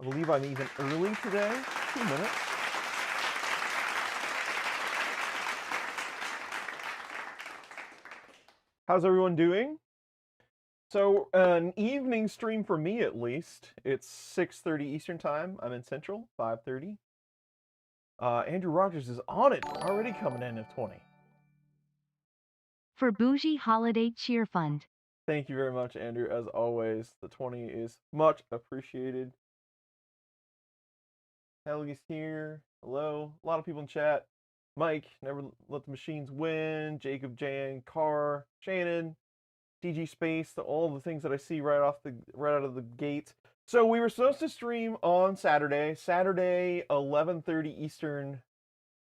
I believe I'm even early today. 2 minutes. How's everyone doing? So an evening stream for me at least. It's 6:30 Eastern time. I'm in Central, 5:30. Andrew Rogers is on it, already coming in at 20. For Bougie Holiday Cheer Fund. Thank you very much, Andrew. As always, the 20 is much appreciated. Helgie's here. Hello. A lot of people in chat. Mike, never let the machines win. Jacob, Jan, Carr, Shannon, DG Space, all the things that I see right out of the gate. So we were supposed to stream on Saturday. Saturday, 11:30 Eastern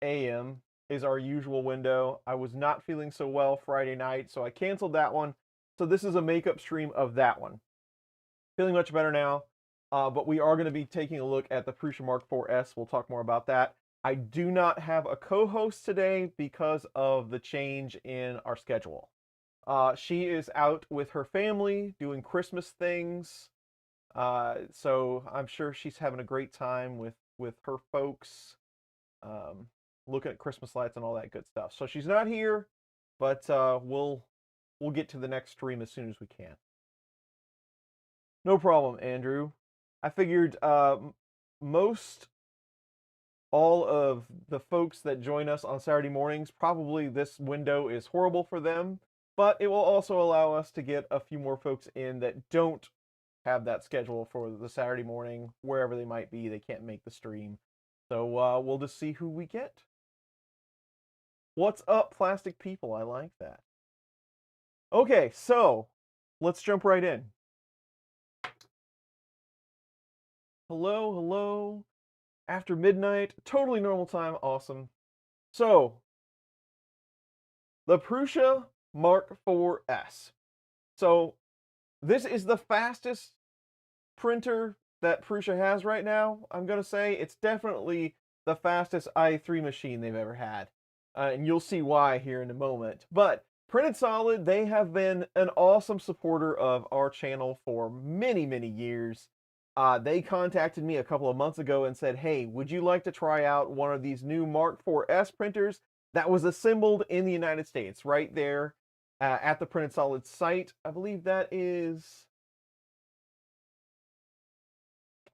AM is our usual window. I was not feeling so well Friday night, so I canceled that one. So this is a makeup stream of that one. Feeling much better now, but we are going to be taking a look at the Prusa MK4S. We'll talk more about that. I do not have a co-host today because of the change in our schedule. She is out with her family doing Christmas things, so I'm sure she's having a great time with her folks, looking at Christmas lights and all that good stuff. So she's not here, but we'll get to the next stream as soon as we can. No problem, Andrew. I figured most all of the folks that join us on Saturday mornings, probably this window is horrible for them, but it will also allow us to get a few more folks in that don't have that schedule for the Saturday morning, wherever they might be. They can't make the stream. So we'll just see who we get. What's up, plastic people? I like that. Okay, so let's jump right in. Hello, hello. After midnight, totally normal time, awesome. So, the Prusa MK4S. So, this is the fastest printer that Prusa has right now. I'm going to say it's definitely the fastest i3 machine they've ever had. And you'll see why here in a moment. But Printedsolid, they have been an awesome supporter of our channel for many, many years. They contacted me a couple of months ago and said, hey, would you like to try out one of these new MK4S printers that was assembled in the United States, right there at the Printedsolid site? I believe that is,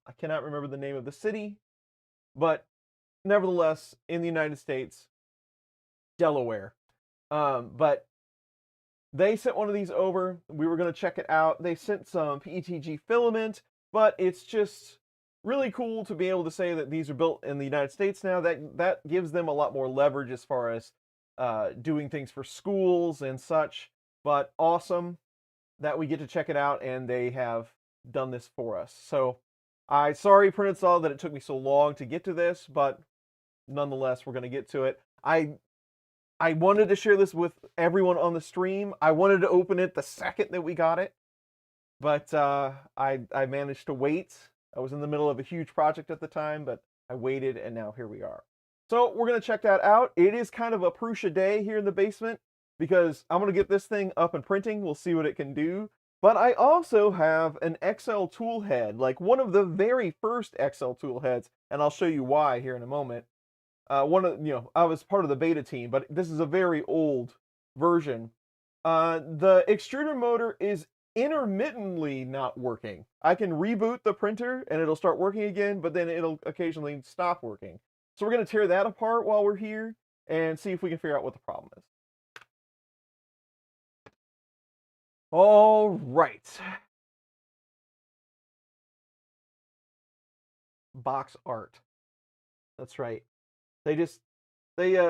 I cannot remember the name of the city, but nevertheless, in the United States, Delaware. But they sent one of these over. We were going to check it out. They sent some PETG filament, but it's just really cool to be able to say that these are built in the United States now. That gives them a lot more leverage as far as doing things for schools and such. But awesome that we get to check it out, and they have done this for us. So sorry, Printedsolid, that it took me so long to get to this, but nonetheless, we're going to get to it. I wanted to share this with everyone on the stream. I wanted to open it the second that we got it, but I managed to wait. I was in the middle of a huge project at the time, but I waited, and now here we are. So we're going to check that out. It is kind of a Prusa day here in the basement because I'm going to get this thing up and printing. We'll see what it can do. But I also have an XL tool head, like one of the very first XL tool heads, and I'll show you why here in a moment. I was part of the beta team, but this is a very old version. The extruder motor is intermittently not working. I can reboot the printer and it'll start working again, but then it'll occasionally stop working. So we're going to tear that apart while we're here and see if we can figure out what the problem is. All right. Box art. That's right. They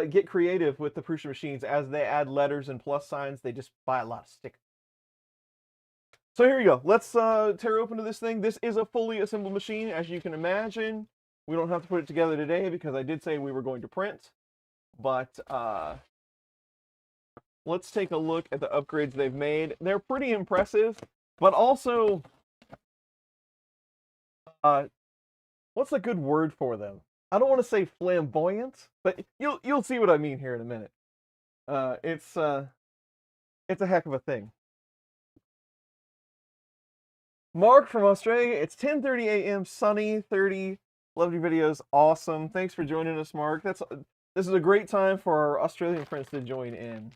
get creative with the Prusa machines. As they add letters and plus signs, they just buy a lot of stickers. So here we go. Let's tear open to this thing. This is a fully assembled machine, as you can imagine. We don't have to put it together today because I did say we were going to print. But let's take a look at the upgrades they've made. They're pretty impressive, but also, what's a good word for them? I don't want to say flamboyant, but you'll see what I mean here in a minute. It's a heck of a thing. Mark from Australia. It's 10:30 a.m. sunny, 30. Loved your videos. Awesome. Thanks for joining us, Mark. This is a great time for our Australian friends to join in.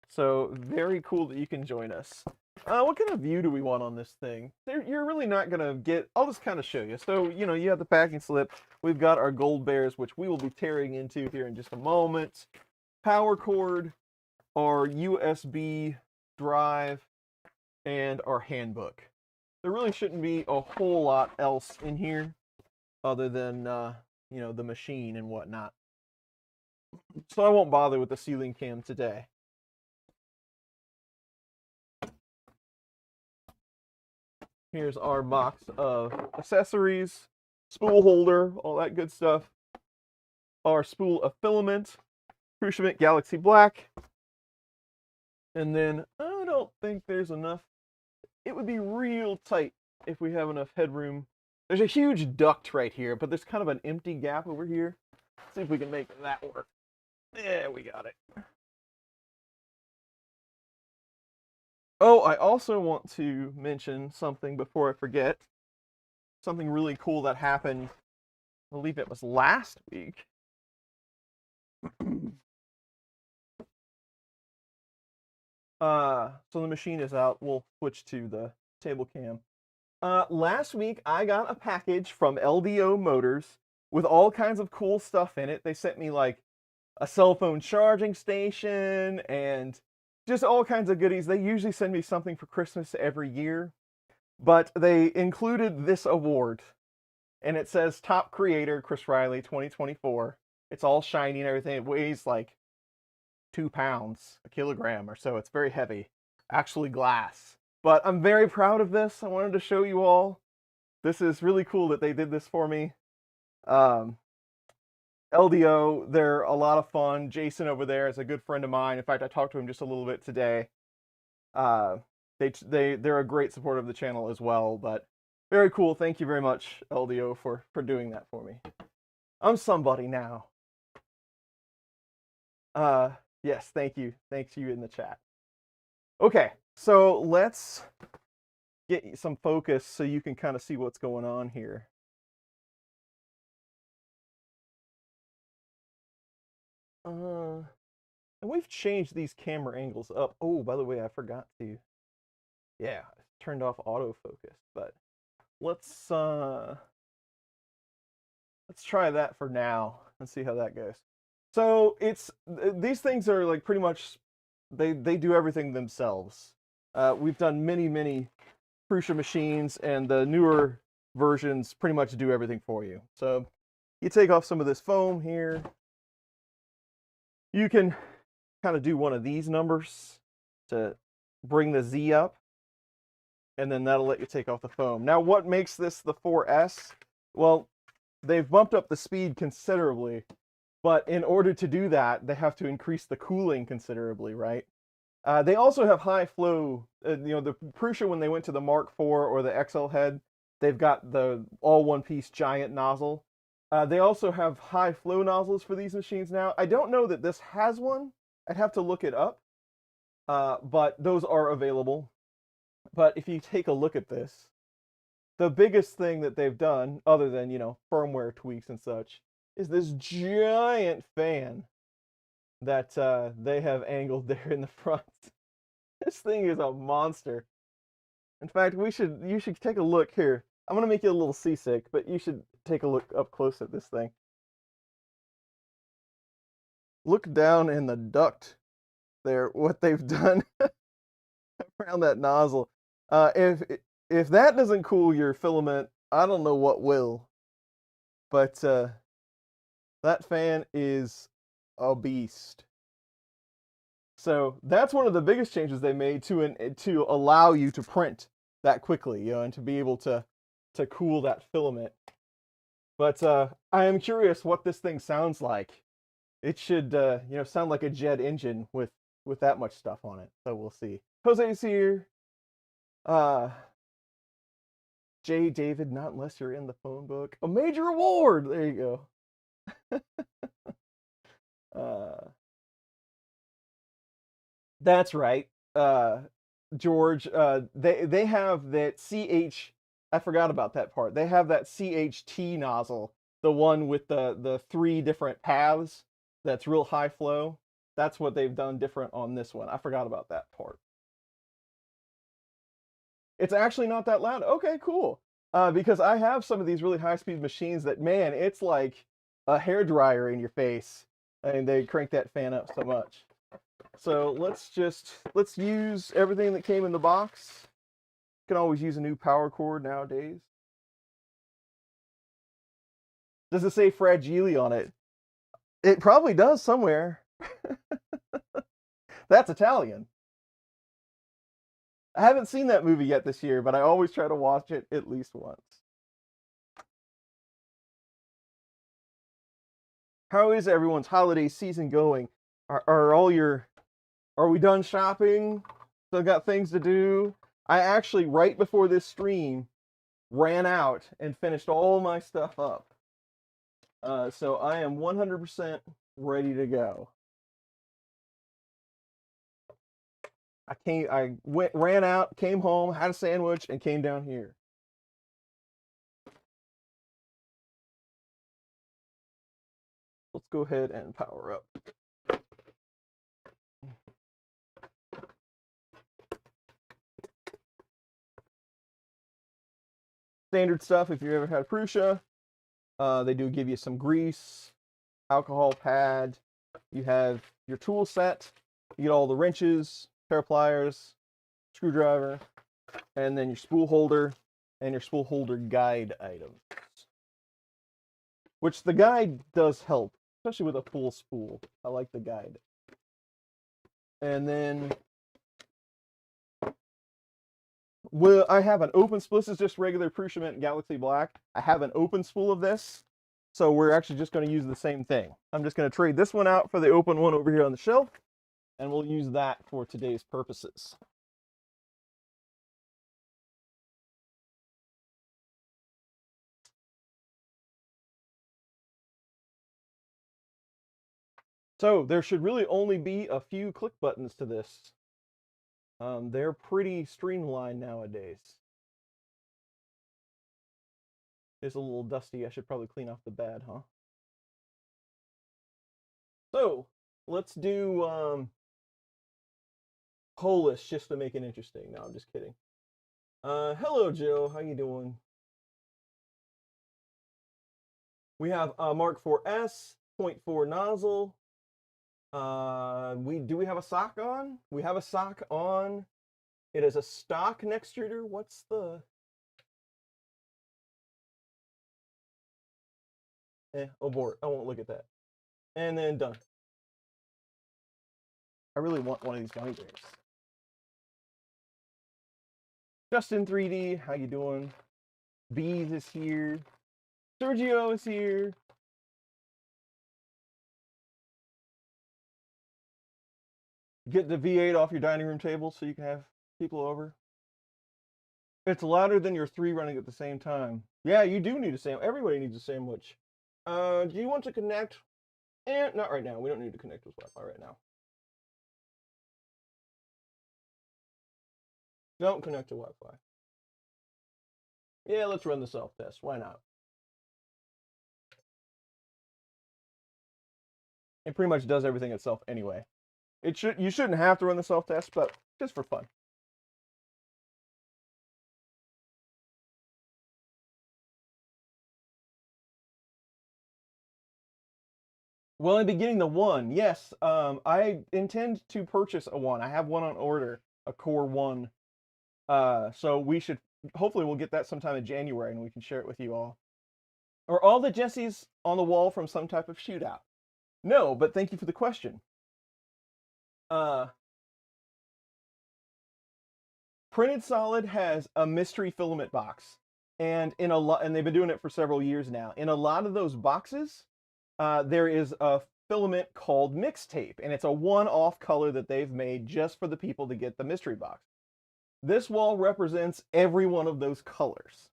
So very cool that you can join us. What kind of view do we want on this thing? You're really not gonna get. I'll just kind of show you. So you have the packing slip. We've got our gold bears, which we will be tearing into here in just a moment. Power cord, our USB drive, and our handbook. There really shouldn't be a whole lot else in here other than the machine and whatnot. So I won't bother with the ceiling cam today. Here's our box of accessories, spool holder, all that good stuff. Our spool of filament, Prusa Galaxy Black. And then I don't think there's enough. It would be real tight if we have enough headroom. There's a huge duct right here, but there's kind of an empty gap over here. Let's see if we can make that work. Yeah, we got it. Oh, I also want to mention something before I forget. Something really cool that happened, I believe it was last week. So the machine is out. We'll switch to the table cam. Last week, I got a package from LDO Motors with all kinds of cool stuff in it. They sent me like a cell phone charging station and just all kinds of goodies. They usually send me something for Christmas every year, but they included this award, and it says Top Creator Chris Riley 2024. It's all shiny and everything. It weighs like 2 pounds, a kilogram or so. It's very heavy, actually glass. But I'm very proud of this. I wanted to show you all. This is really cool that they did this for me. LDO, they're a lot of fun. Jason over there is a good friend of mine. In fact, I talked to him just a little bit today. They're a great supporter of the channel as well. But very cool. Thank you very much, LDO, for doing that for me. I'm somebody now. Yes, thank you. Thanks you in the chat. Okay, so let's get some focus so you can kind of see what's going on here. And we've changed these camera angles up. Oh, by the way, I forgot to. Yeah, I turned off autofocus, but let's try that for now and see how that goes. So these things are like pretty much they do everything themselves. We've done many Prusa machines, and the newer versions pretty much do everything for you. So you take off some of this foam here. You can kind of do one of these numbers to bring the Z up, and then that'll let you take off the foam. Now, what makes this the 4S? Well, they've bumped up the speed considerably, but in order to do that, they have to increase the cooling considerably, right? They also have high flow. The Prusa, when they went to the Mark IV or the XL head, they've got the all one-piece giant nozzle. They also have high flow nozzles for these machines now. I don't know that this has one. I'd have to look it up. But those are available. But if you take a look at this, the biggest thing that they've done, other than, firmware tweaks and such, is this giant fan that they have angled there in the front. This thing is a monster. In fact, you should take a look here. I'm going to make you a little seasick, but you should take a look up close at this thing. Look down in the duct there, what they've done around that nozzle. If that doesn't cool your filament, I don't know what will. But that fan is a beast. So that's one of the biggest changes they made to allow you to print that quickly, and to be able to cool that filament. But I am curious what this thing sounds like. It should sound like a jet engine with that much stuff on it. So we'll see. Jose's here. J. David, not unless you're in the phone book. A major award. There you go. That's right. George, they have that CH I forgot about that part. They have that CHT nozzle, the one with the 3 different paths that's real high flow. That's what they've done different on this one. I forgot about that part. It's actually not that loud. Okay, cool. Because I have some of these really high-speed machines that, man, it's like a hairdryer in your face. And they crank that fan up so much. So let's use everything that came in the box. You can always use a new power cord nowadays. Does it say Fragile on it? It probably does somewhere. That's Italian. I haven't seen that movie yet this year, but I always try to watch it at least once. How is everyone's holiday season going? Are we done shopping? Still got things to do? I actually, right before this stream, ran out and finished all my stuff up. So I am 100% ready to go. Ran out, came home, had a sandwich, and came down here. Let's go ahead and power up. Standard stuff if you ever had Prusa. They do give you some grease, alcohol pad. You have your tool set. You get all the wrenches, pair of pliers, screwdriver, and then your spool holder and your spool holder guide items. Which the guide does help, especially with a full spool. I like the guide. And then I have an open spool. This is just regular Prusa Mint Galaxy Black. I have an open spool of this. So we're actually just going to use the same thing. I'm just going to trade this one out for the open one over here on the shelf. And we'll use that for today's purposes. So there should really only be a few click buttons to this. They're pretty streamlined nowadays. It's a little dusty. I should probably clean off the bed, huh? So let's do Polish just to make it interesting. No, I'm just kidding. Hello, Joe. How you doing? We have Mark 4S, 0.4 nozzle. Do we have a sock on? We have a sock on. It is a stock extruder. What's the... abort. I won't look at that. And then done. I really want one of these gummy bears. Justin 3D, how you doing? Bees is here. Sergio is here. Get the V8 off your dining room table so you can have people over. It's louder than your 3 running at the same time. Yeah, you do need a sandwich. Everybody needs a sandwich. Do you want to connect? Not right now. We don't need to connect with Wi-Fi right now. Don't connect to Wi-Fi. Yeah, let's run the self-test. Why not? It pretty much does everything itself anyway. You shouldn't have to run the self-test, but just for fun. Well, in beginning the one, yes. I intend to purchase a one. I have one on order, a Core 1. So we should, hopefully we'll get that sometime in January and we can share it with you all. Are all the Jessies on the wall from some type of shootout? No, but thank you for the question. Printedsolid has a mystery filament box, and they've been doing it for several years now. In a lot of those boxes, there is a filament called mixtape, and it's a one-off color that they've made just for the people to get the mystery box. This wall represents every one of those colors.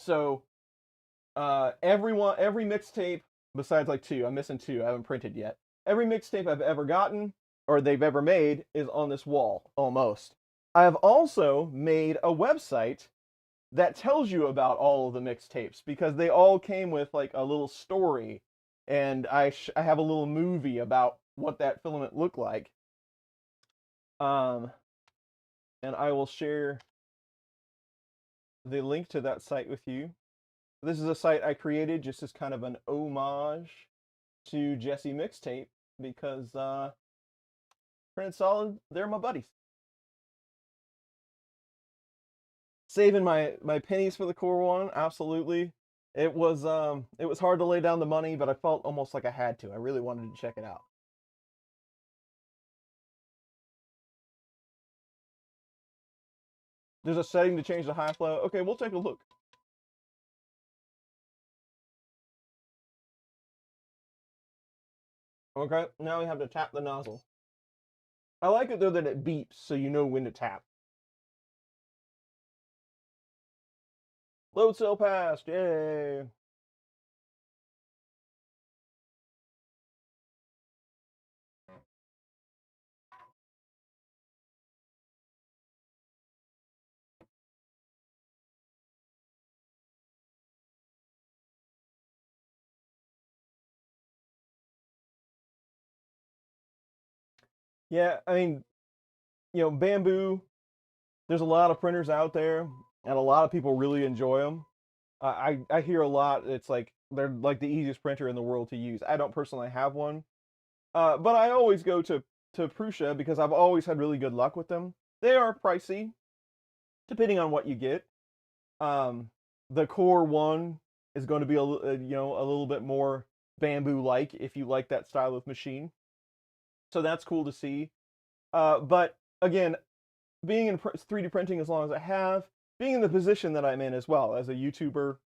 So every mixtape, besides like 2, I'm missing 2, I haven't printed yet. Every mixtape I've ever gotten, or they've ever made, is on this wall, almost. I have also made a website that tells you about all of the mixtapes, because they all came with like a little story, and I have a little movie about what that filament looked like. And I will share the link to that site with you. This is a site I created just as kind of an homage to Jesse Mixtape, because Printedsolid, they're my buddies. Saving my pennies for the core one, absolutely. It was hard to lay down the money, but I felt almost like I had to. I really wanted to check it out. There's a setting to change the high flow. Okay, we'll take a look. Okay, now we have to tap the nozzle. I like it though that it beeps so you know when to tap. Load cell passed, yay! Yeah, I mean, bamboo, there's a lot of printers out there, and a lot of people really enjoy them. I hear a lot, it's like they're like the easiest printer in the world to use. I don't personally have one, but I always go to Prusa because I've always had really good luck with them. They are pricey, depending on what you get. The Core One is going to be a little bit more bamboo-like if you like that style of machine. So that's cool to see. But again, being in 3D printing as long as I have, being in the position that I'm in as well as a YouTuber,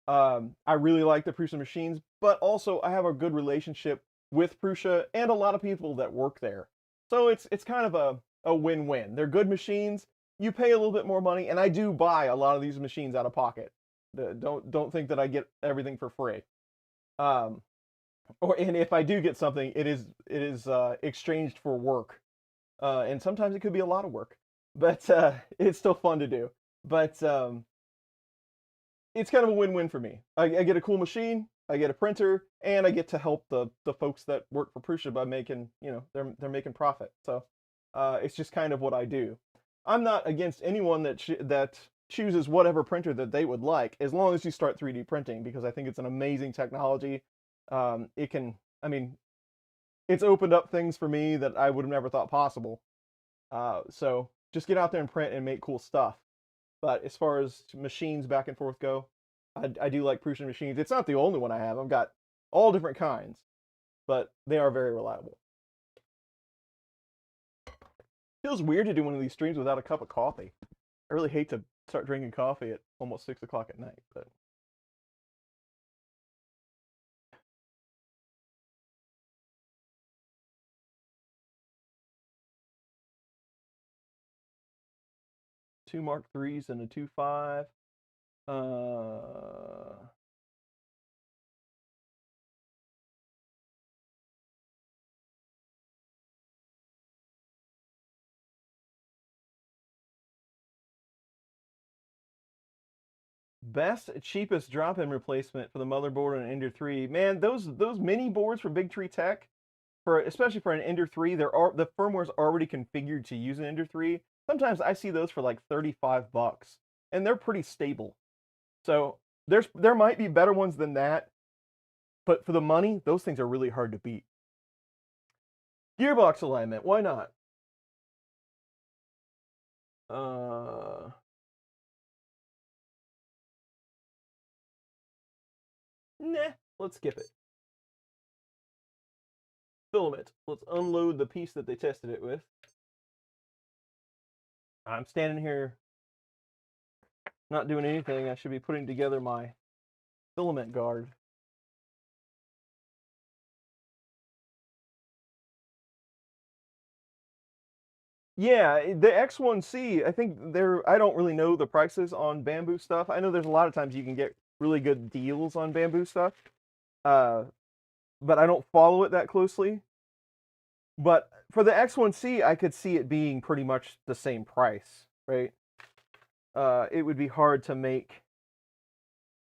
I really like the Prusa machines, but also I have a good relationship with Prusa and a lot of people that work there. So it's kind of a win-win. They're good machines. You pay a little bit more money, and I do buy a lot of these machines out of pocket. Don't think that I get everything for free. And if I do get something, it is exchanged for work, and sometimes it could be a lot of work, but it's still fun to do. But it's kind of a win-win for me. I get a cool machine, I get a printer, and I get to help the folks that work for Prusa by making, they're making profit. So it's just kind of what I do. I'm not against anyone that chooses whatever printer that they would like, as long as you start 3D printing, because I think it's an amazing technology. It's opened up things for me that I would have never thought possible. So just get out there and print and make cool stuff. But as far as machines back and forth go, I do like Prusa machines. It's not the only one I have. I've got all different kinds, but they are very reliable. Feels weird to do one of these streams without a cup of coffee. I really hate to start drinking coffee at almost 6 o'clock at night, but. Two Mark IIIs and a 2.5. Best cheapest drop-in replacement for the motherboard on an Ender 3. Man, those mini boards for Big Tree Tech, especially for an Ender 3, the firmware's already configured to use an Ender 3. Sometimes I see those for like $35, and they're pretty stable. So there might be better ones than that, but for the money, those things are really hard to beat. Gearbox alignment, why not? Nah, let's skip it. Filament. Let's unload the piece that they tested it with. I'm standing here not doing anything. I should be putting together my filament guard. Yeah, the X1C, I think I don't really know the prices on bamboo stuff. I know there's a lot of times you can get really good deals on bamboo stuff, but I don't follow it that closely. But for the X1C, I could see it being pretty much the same price, right? it would be hard to make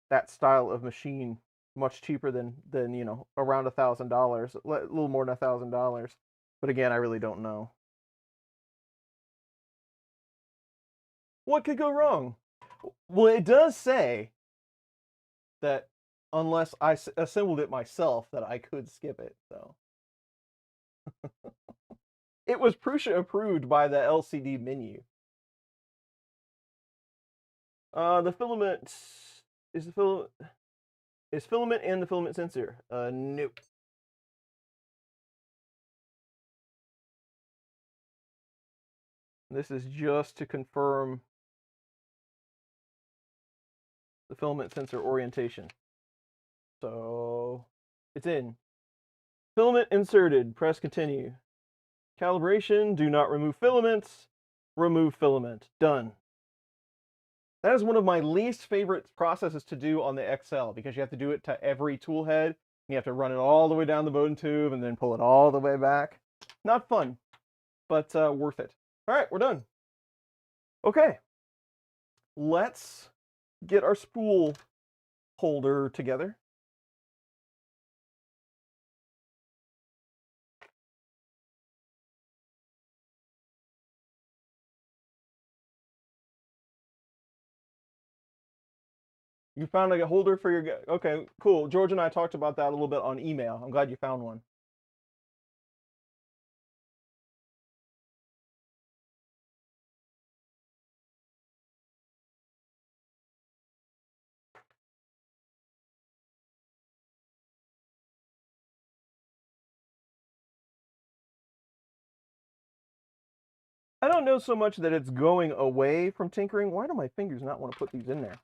that style of machine much cheaper than around $1,000, a little more than $1,000. But again, I really don't know. What could go wrong? Well, it does say that unless I assembled it myself, that I could skip it. So it was Prusa approved by the LCD menu. The filament is filament and the filament sensor. Nope. This is just to confirm the filament sensor orientation. So it's in. Filament inserted. Press continue. Calibration. Do not remove filaments. Remove filament. Done. That is one of my least favorite processes to do on the XL because you have to do it to every tool head. You have to run it all the way down the bowden tube and then pull it all the way back. Not fun, but worth it. All right, we're done. Okay, let's get our spool holder together. You found a holder for your... Okay, cool. George and I talked about that a little bit on email. I'm glad you found one. I don't know so much that it's going away from tinkering. Why do my fingers not want to put these in there?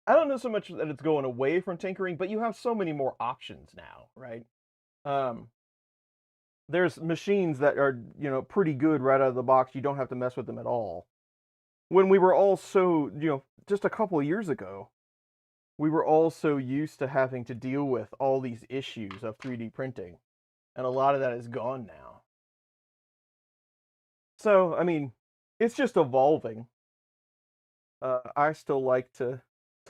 I don't know so much that it's going away from tinkering, but you have so many more options now, right? There's machines that are, pretty good right out of the box. You don't have to mess with them at all. When we were all so, just a couple of years ago, we were all so used to having to deal with all these issues of 3D printing. And a lot of that is gone now. So, I mean, it's just evolving. I still like to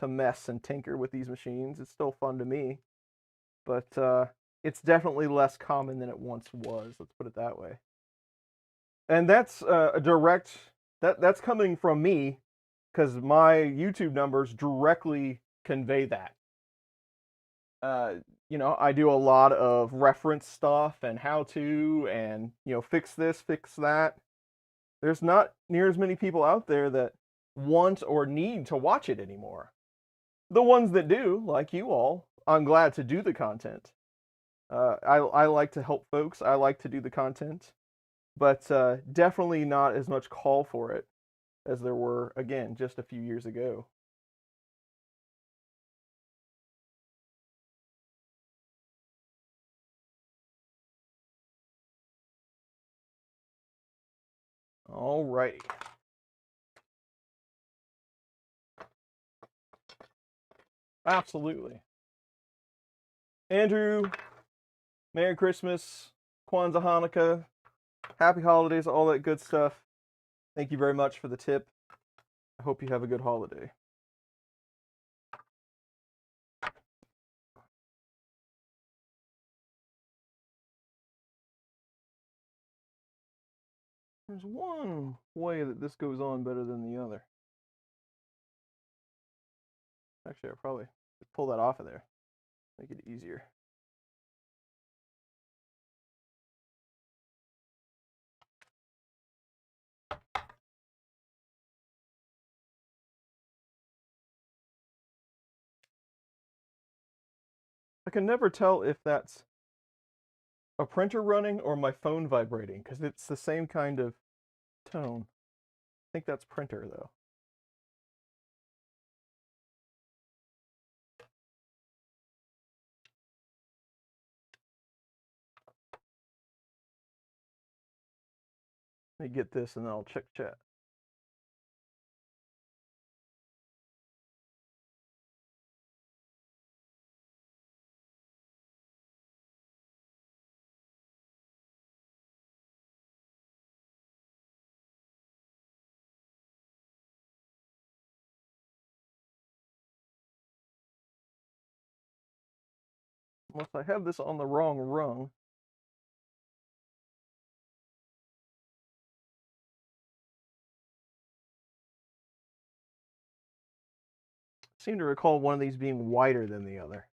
mess and tinker with these machines. It's still fun to me. But it's definitely less common than it once was. Let's put it that way. And that's a direct... That's coming from me because my YouTube numbers directly convey that. I do a lot of reference stuff and how to and, fix this, fix that. There's not near as many people out there that want or need to watch it anymore. The ones that do, like you all, I'm glad to do the content. I like to help folks. I like to do the content. But definitely not as much call for it as there were, again, just a few years ago. Alrighty. Absolutely. Andrew, Merry Christmas, Kwanzaa, Hanukkah, Happy Holidays, all that good stuff. Thank you very much for the tip. I hope you have a good holiday. There's one way that this goes on better than the other. Actually, I probably pull that off of there. Make it easier. I can never tell if that's a printer running or my phone vibrating because it's the same kind of tone. I think that's printer though. Let me get this and then I'll check chat. Unless I have this on the wrong rung. I seem to recall one of these being wider than the other.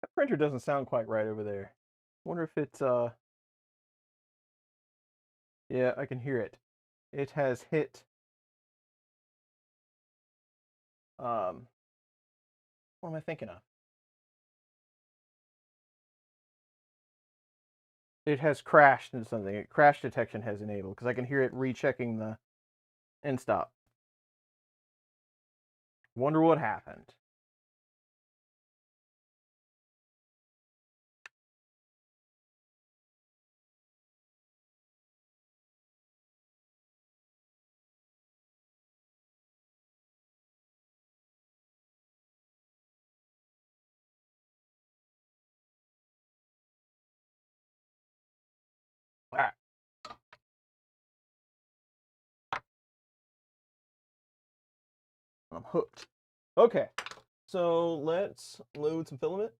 That printer doesn't sound quite right over there. Wonder if it's yeah, I can hear it. It has hit what am I thinking of? It has crashed into something. Crash detection has enabled because I can hear it rechecking the end stop. Wonder what happened. Ah, I'm hooked. Okay, so let's load some filament.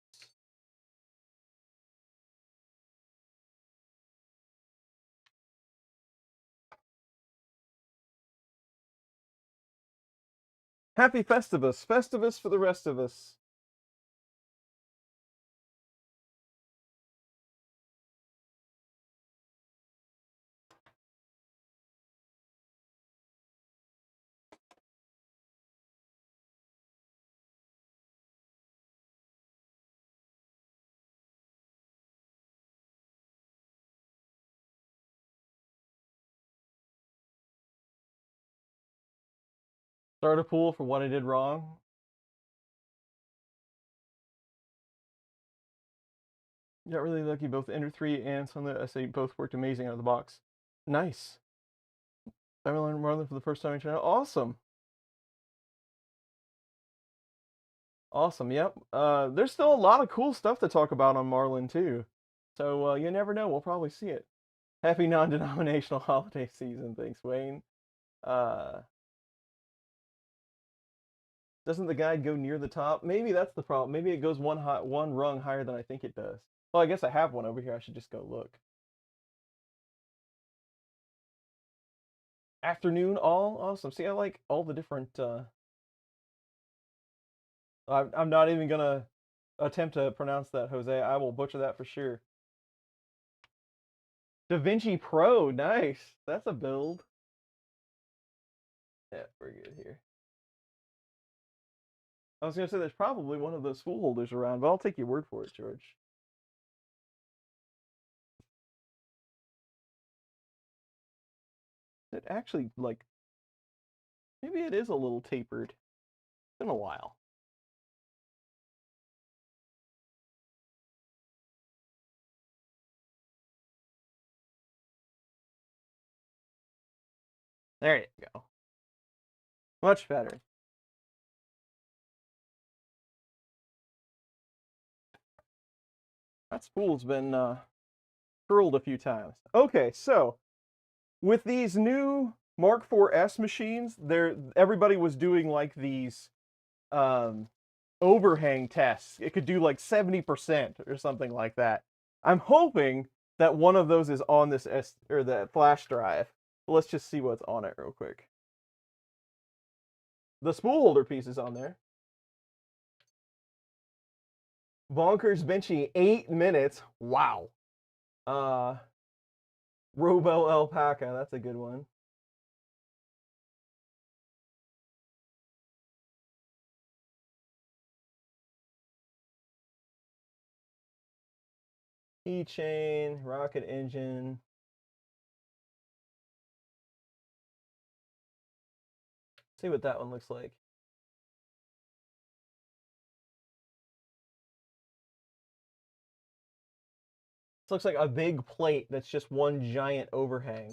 Happy Festivus. Festivus for the rest of us. Start a pool for what I did wrong. Got really lucky. Both Ender 3 and some of the SA both worked amazing out of the box. Nice. I learned Marlin for the first time in China. Awesome. Awesome. Yep. There's still a lot of cool stuff to talk about on Marlin too. So you never know. We'll probably see it. Happy non-denominational holiday season. Thanks, Wayne. Uh, doesn't the guide go near the top? Maybe that's the problem. Maybe it goes one rung higher than I think it does. Well, I guess I have one over here. I should just go look. Afternoon all awesome. See, I like all the different. I'm not even gonna attempt to pronounce that, Jose. I will butcher that for sure. Benchy Pro, nice. That's a build. Yeah, we're good here. I was gonna say there's probably one of those spool holders around, but I'll take your word for it, George. It actually like maybe it is a little tapered. It's been a while. There you go. Much better. That spool's been curled a few times. Okay, so with these new Mark 4S machines, everybody was doing like these overhang tests. It could do like 70% or something like that. I'm hoping that one of those is on this that flash drive. Let's just see what's on it real quick. The spool holder piece is on there. Bonkers Benchy, 8 minutes. Wow. Robo Alpaca, that's a good one. Keychain, rocket engine. See what that one looks like. This looks like a big plate that's just one giant overhang.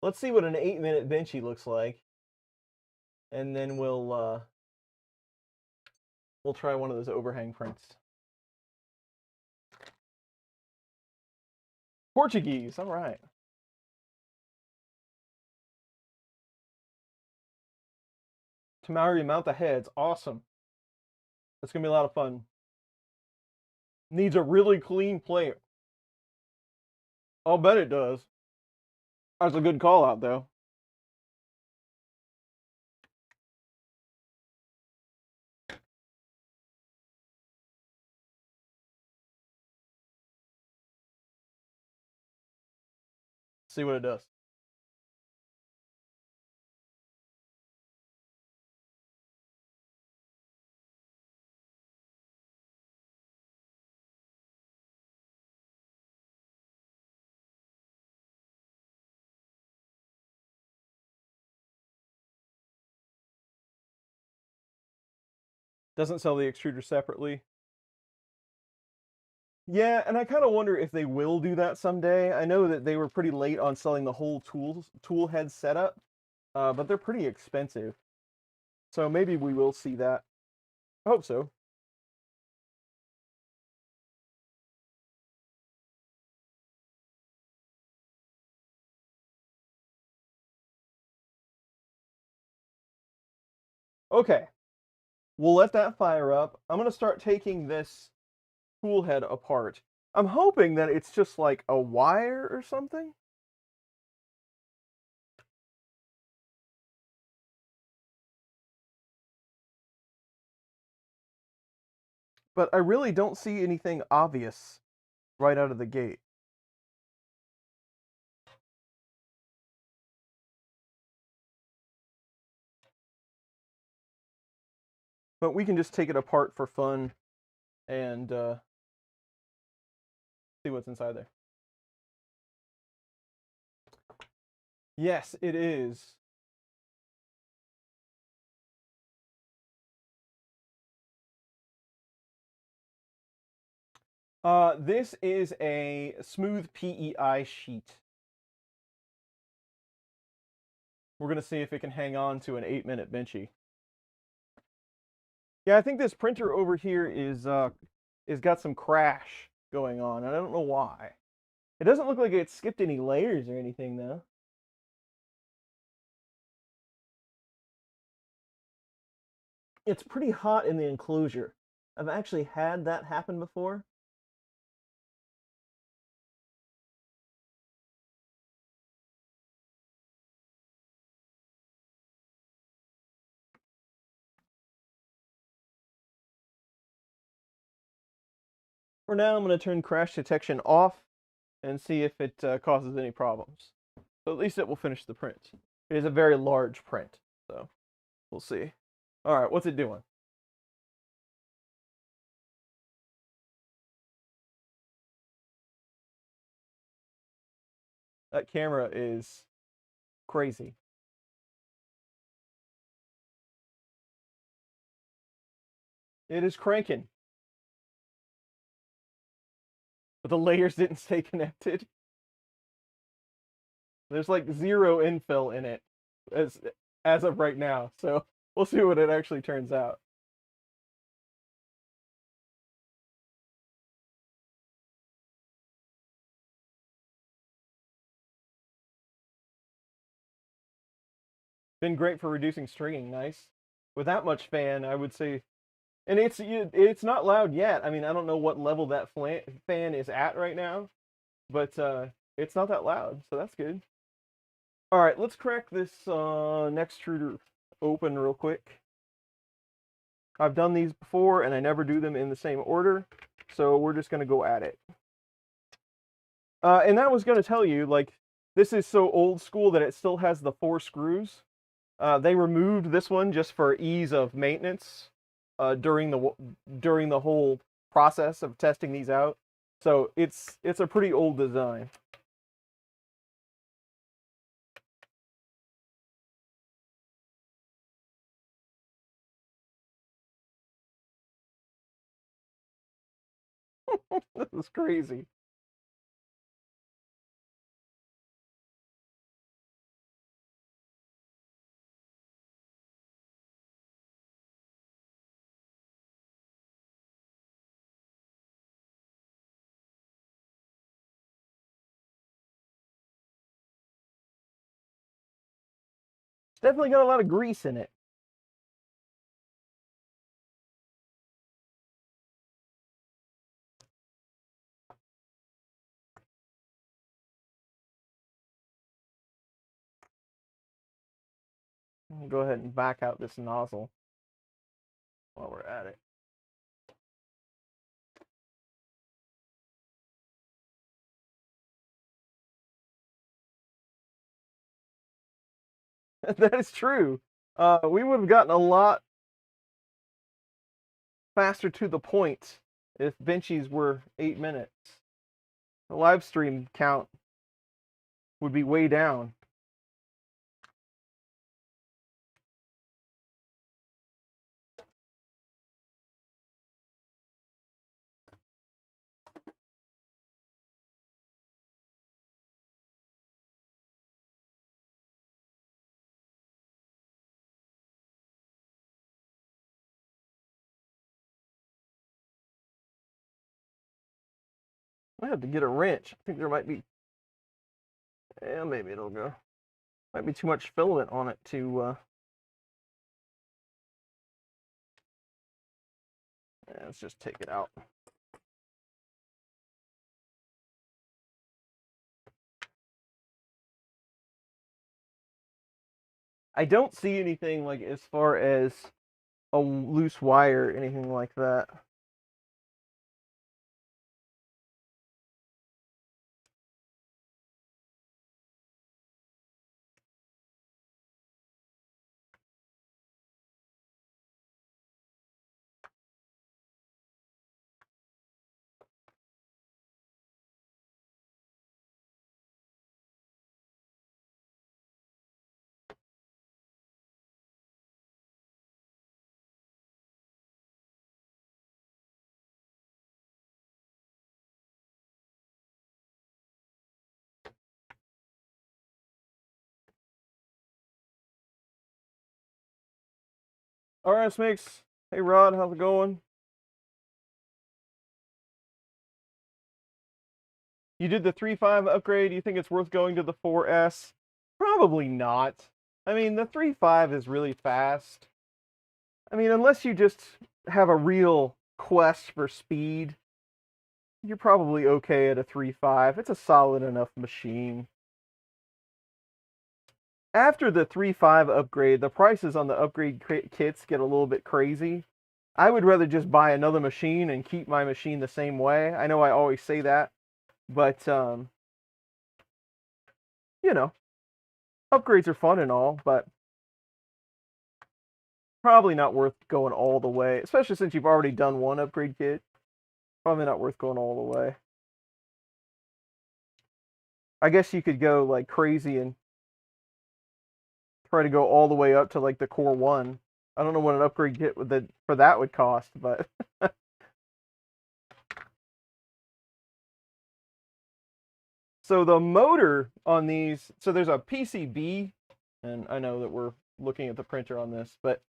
Let's see what an 8-minute Benchy looks like. and then we'll try one of those overhang prints. Portuguese, all right. Tamari mount the heads, awesome. That's gonna be a lot of fun. Needs a really clean plate. I'll bet it does. That's a good call out though. See what it does. Doesn't sell the extruder separately. Yeah, and I kind of wonder if they will do that someday. I know that they were pretty late on selling the whole tool head setup, but they're pretty expensive. So maybe we will see that. I hope so. Okay, we'll let that fire up. I'm going to start taking this tool head apart. I'm hoping that it's just like a wire or something. But I really don't see anything obvious right out of the gate. But we can just take it apart for fun and see what's inside there. Yes, it is. This is a smooth PEI sheet. We're going to see if it can hang on to an 8-minute Benchy. Yeah, I think this printer over here is got some crash going on, and I don't know why. It doesn't look like it skipped any layers or anything, though. It's pretty hot in the enclosure. I've actually had that happen before. For now, I'm going to turn crash detection off and see if it causes any problems. So at least it will finish the print. It is a very large print, so we'll see. All right, what's it doing? That camera is crazy. It is cranking. But the layers didn't stay connected. There's like 0 infill in it as of right now. So we'll see what it actually turns out. Been great for reducing stringing, nice. With that much fan, I would say, and it's not loud yet. I mean, I don't know what level that fan is at right now, but it's not that loud, so that's good. All right, let's crack this next extruder open real quick. I've done these before, and I never do them in the same order, so we're just going to go at it. And that was going to tell you, like, this is so old school that it still has the 4 screws. They removed this one just for ease of maintenance during the whole process of testing these out. So it's a pretty old design. This is crazy. It's definitely got a lot of grease in it. I'll go ahead and back out this nozzle while we're at it. That is true. We would have gotten a lot faster to the point if Benchy's were 8 minutes. The live stream count would be way down. I have to get a wrench. I think there might be, yeah, maybe it'll go. Might be too much filament on it to, let's just take it out. I don't see anything like as far as a loose wire, anything like that. RS Mix, hey Rod, how's it going? You did the 3.5 upgrade. You think it's worth going to the 4S? Probably not. I mean, the 3.5 is really fast. I mean, unless you just have a real quest for speed, you're probably okay at a 3.5. It's a solid enough machine. After the 3.5 upgrade, the prices on the upgrade kits get a little bit crazy. I would rather just buy another machine and keep my machine the same way. I know I always say that, but, you know, upgrades are fun and all, but probably not worth going all the way, especially since you've already done one upgrade kit. Probably not worth going all the way. I guess you could go like crazy and try to go all the way up to like the Core 1. I don't know what an upgrade kit for that would cost, but so the motor on these, so there's a PCB, and I know that we're looking at the printer on this, but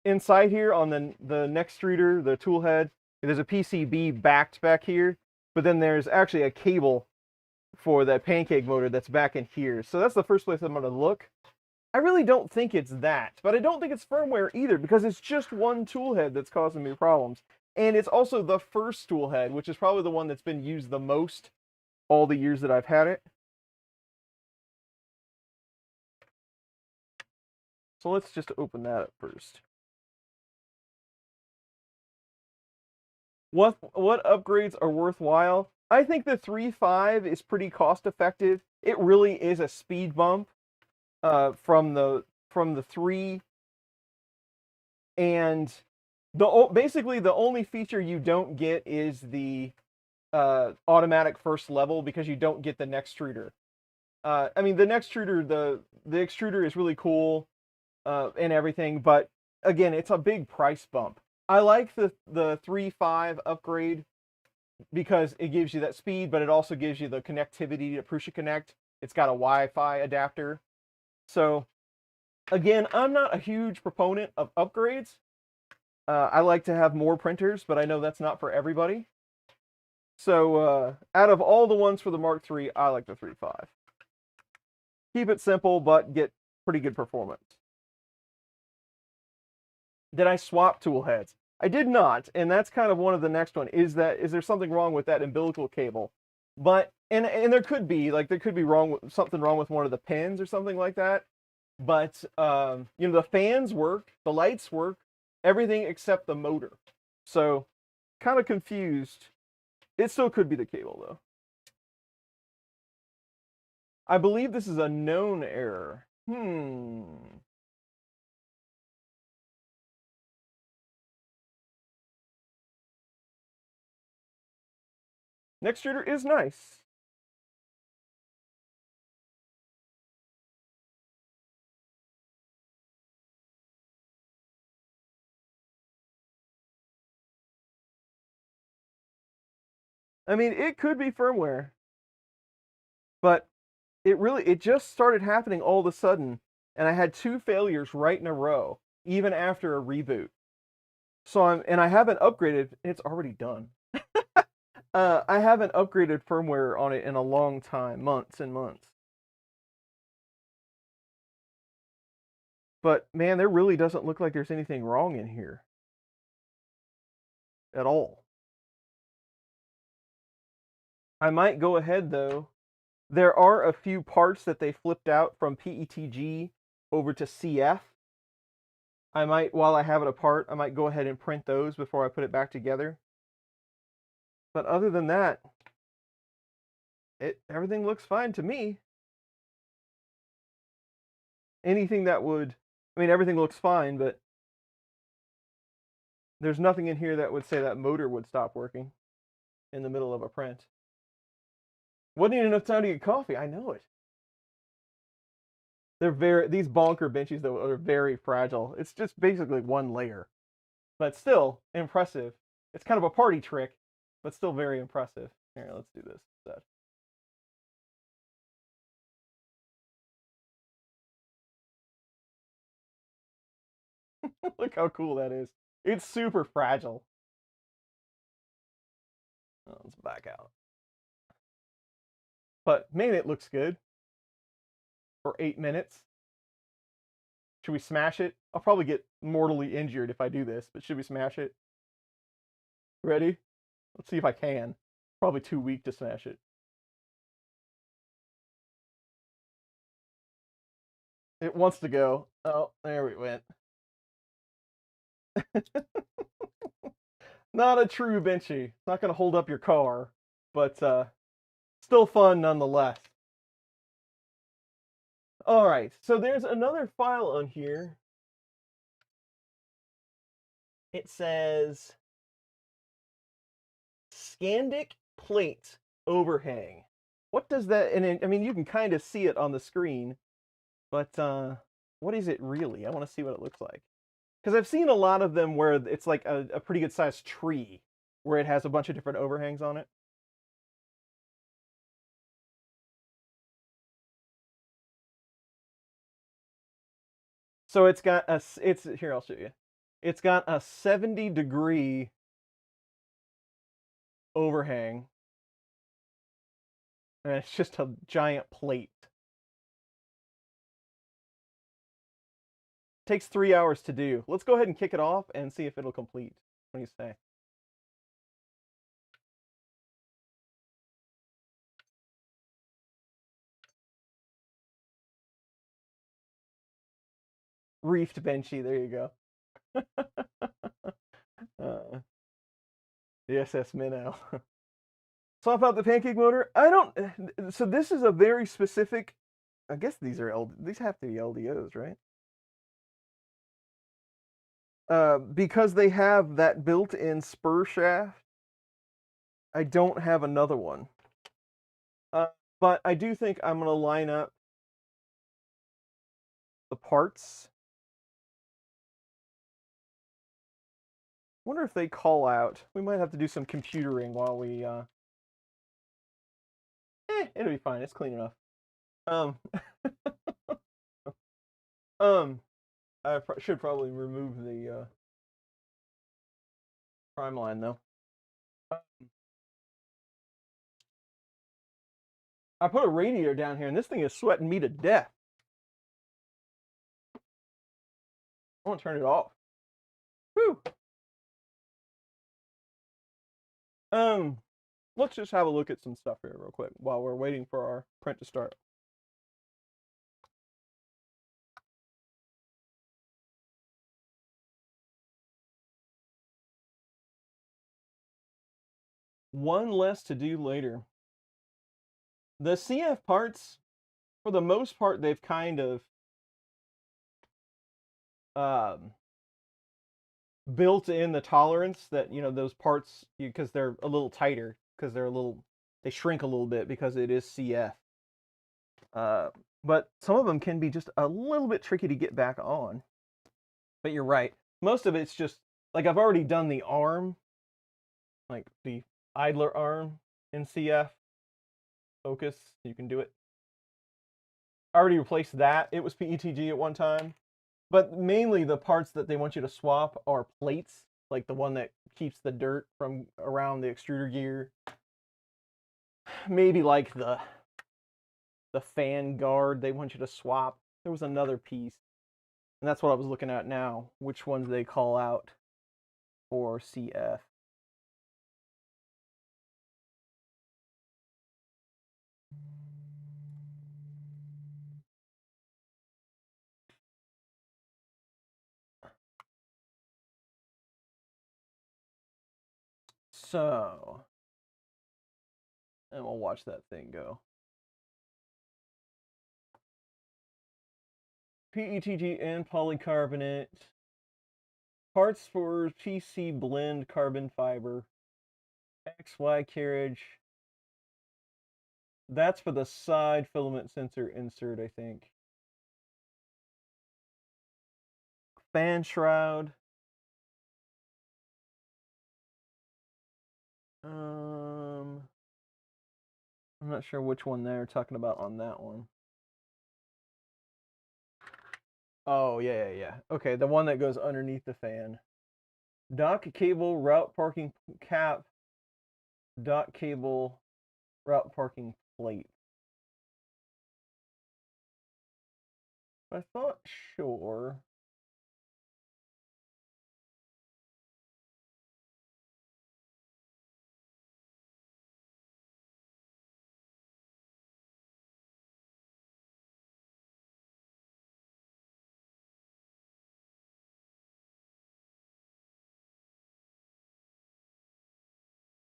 inside here on the next extruder, the tool head, there's a PCB back here, but then there's actually a cable for that pancake motor that's back in here. So that's the first place I'm going to look. I really don't think it's that, but I don't think it's firmware either, because it's just one tool head that's causing me problems. And it's also the first tool head, which is probably the one that's been used the most all the years that I've had it. So let's just open that up first. What upgrades are worthwhile? I think the 3.5 is pretty cost effective. It really is a speed bump from the 3, and basically the only feature you don't get is the automatic first level, because you don't get the next extruder. I mean, the next extruder, the extruder is really cool and everything, but again, it's a big price bump. I like the 3.5 upgrade because it gives you that speed, but it also gives you the connectivity to Prusa Connect. It's got a Wi-Fi adapter. So again, I'm not a huge proponent of upgrades. I like to have more printers, but I know that's not for everybody. So out of all the ones for the Mark III, I like the 3.5. Keep it simple, but get pretty good performance. Did I swap tool heads? I did not, and that's kind of one of the next one. Is there something wrong with that umbilical cable? But and there could be something wrong with one of the pins or something like that. But you know, the fans work, the lights work, everything except the motor. So kind of confused. It still could be the cable though. I believe this is a known error. Next shooter is nice. I mean, it could be firmware, but it just started happening all of a sudden, and I had 2 failures right in a row, even after a reboot. So I haven't upgraded. It's already done. I haven't upgraded firmware on it in a long time, months and months. But man, there really doesn't look like there's anything wrong in here at all. I might go ahead though. There are a few parts that they flipped out from PETG over to CF. I might, while I have it apart, I might go ahead and print those before I put it back together. But other than that, everything looks fine to me. Anything that would, I mean, everything looks fine, but there's nothing in here that would say that motor would stop working in the middle of a print. Wouldn't need enough time to get coffee. I know it. These bonker benches though are very fragile. It's just basically one layer, but still impressive. It's kind of a party trick, but still very impressive. Here, let's do this instead. Look how cool that is. It's super fragile. Oh, let's back out. But man, it looks good. For 8 minutes. Should we smash it? I'll probably get mortally injured if I do this, but should we smash it? Ready? Let's see if I can. Probably too weak to smash it. It wants to go. Oh, there we went. Not a true Benchy. It's not going to hold up your car, but still fun nonetheless. All right, so there's another file on here. It says Scandic plate overhang. What does that, and I mean, you can kind of see it on the screen, but what is it really? I want to see what it looks like. Because I've seen a lot of them where it's like a pretty good sized tree where it has a bunch of different overhangs on it. So it's got here, I'll show you. It's got a 70-degree overhang. And it's just a giant plate. Takes 3 hours to do. Let's go ahead and kick it off and see if it'll complete. What do you say? Reefed Benchy, there you go. The SS Minnow. Swap out the pancake motor. I don't. So this is a very specific. I guess these have to be LDOs, right? Because they have that built-in spur shaft. I don't have another one. But I do think I'm gonna line up the parts. Wonder if they call out. We might have to do some computering while we. It'll be fine. It's clean enough. I should probably remove the prime line though. I put a radiator down here, and this thing is sweating me to death. I want to turn it off. Whew. Let's just have a look at some stuff here real quick while we're waiting for our print to start. One less to do later. The CF parts, for the most part, they've kind of built in the tolerance that, you know, those parts, because they're a little tighter, because they shrink a little bit because it is CF. But some of them can be just a little bit tricky to get back on. But you're right. Most of it's just, like, I've already done the arm, like the idler arm in CF. Focus, you can do it. I already replaced that. It was PETG at one time. But mainly the parts that they want you to swap are plates, like the one that keeps the dirt from around the extruder gear. Maybe like the fan guard they want you to swap. There was another piece. And that's what I was looking at now, which ones they call out for CF. So, and we'll watch that thing go. PETG and polycarbonate. Parts for PC blend carbon fiber. XY carriage. That's for the side filament sensor insert, I think. Fan shroud. I'm not sure which one they're talking about on that one. Oh, yeah. Okay, the one that goes underneath the fan. Dock cable, route parking cap, dock cable, route parking plate. I thought, sure.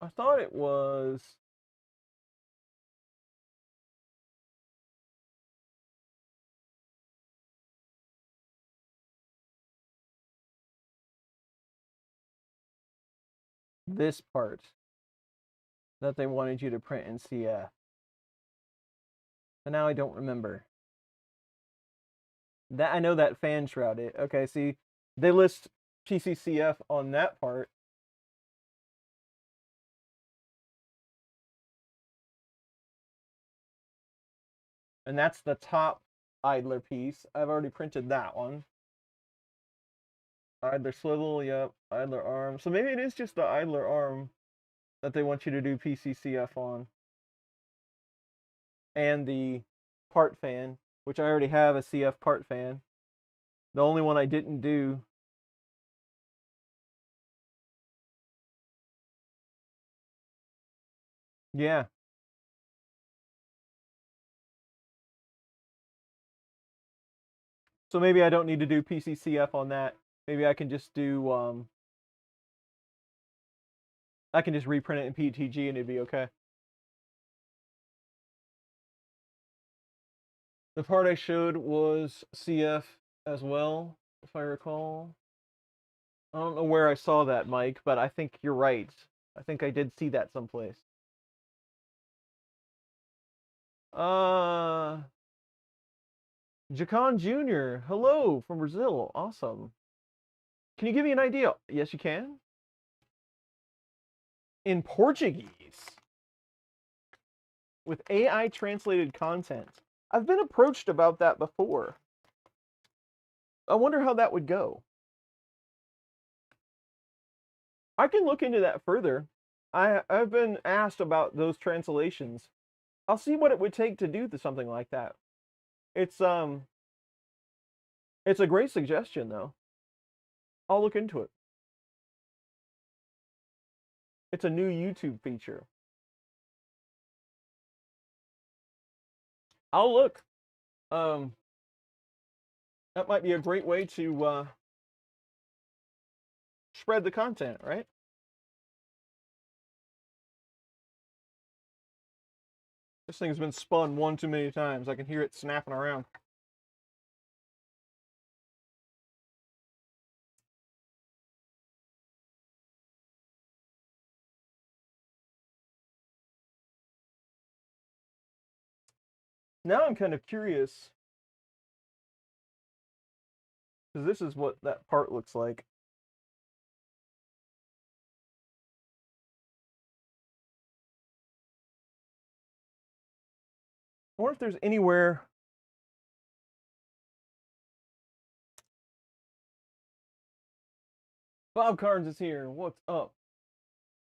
I thought it was this part that they wanted you to print in CF. And now I don't remember. That I know that fan shroud. Okay, see, they list PCCF on that part. And that's the top idler piece. I've already printed that one. Idler swivel, yep. Idler arm. So maybe it is just the idler arm that they want you to do PCCF on. And the part fan, which I already have a CF part fan. The only one I didn't do. Yeah. So maybe I don't need to do PCCF on that. Maybe I can just do, I can just reprint it in PETG and it'd be okay. The part I showed was CF as well, if I recall. I don't know where I saw that, Mike, but I think you're right. I think I did see that someplace. Jacon Jr., hello from Brazil. Awesome. Can you give me an idea? Yes, you can. In Portuguese. With AI translated content. I've been approached about that before. I wonder how that would go. I can look into that further. I've been asked about those translations. I'll see what it would take to do something like that. It's a great suggestion though. I'll look into it. It's a new YouTube feature. I'll look. That might be a great way to spread the content, right? This thing's been spun one too many times. I can hear it snapping around. Now I'm kind of curious, because this is what that part looks like. I wonder if there's anywhere. Bob Carnes is here. What's up?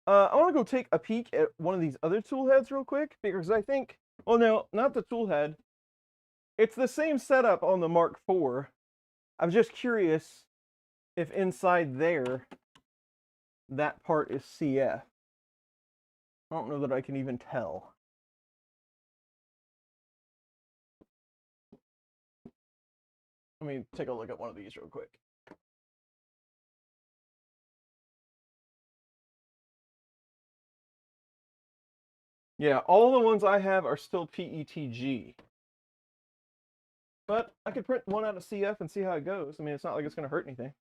I want to go take a peek at one of these other tool heads real quick, because I think, well, no, not the tool head. It's the same setup on the Mark IV. I'm just curious if inside there, that part is CF. I don't know that I can even tell. Let me take a look at one of these real quick. Yeah, all the ones I have are still PETG. But I could print one out of CF and see how it goes. I mean, it's not like it's going to hurt anything.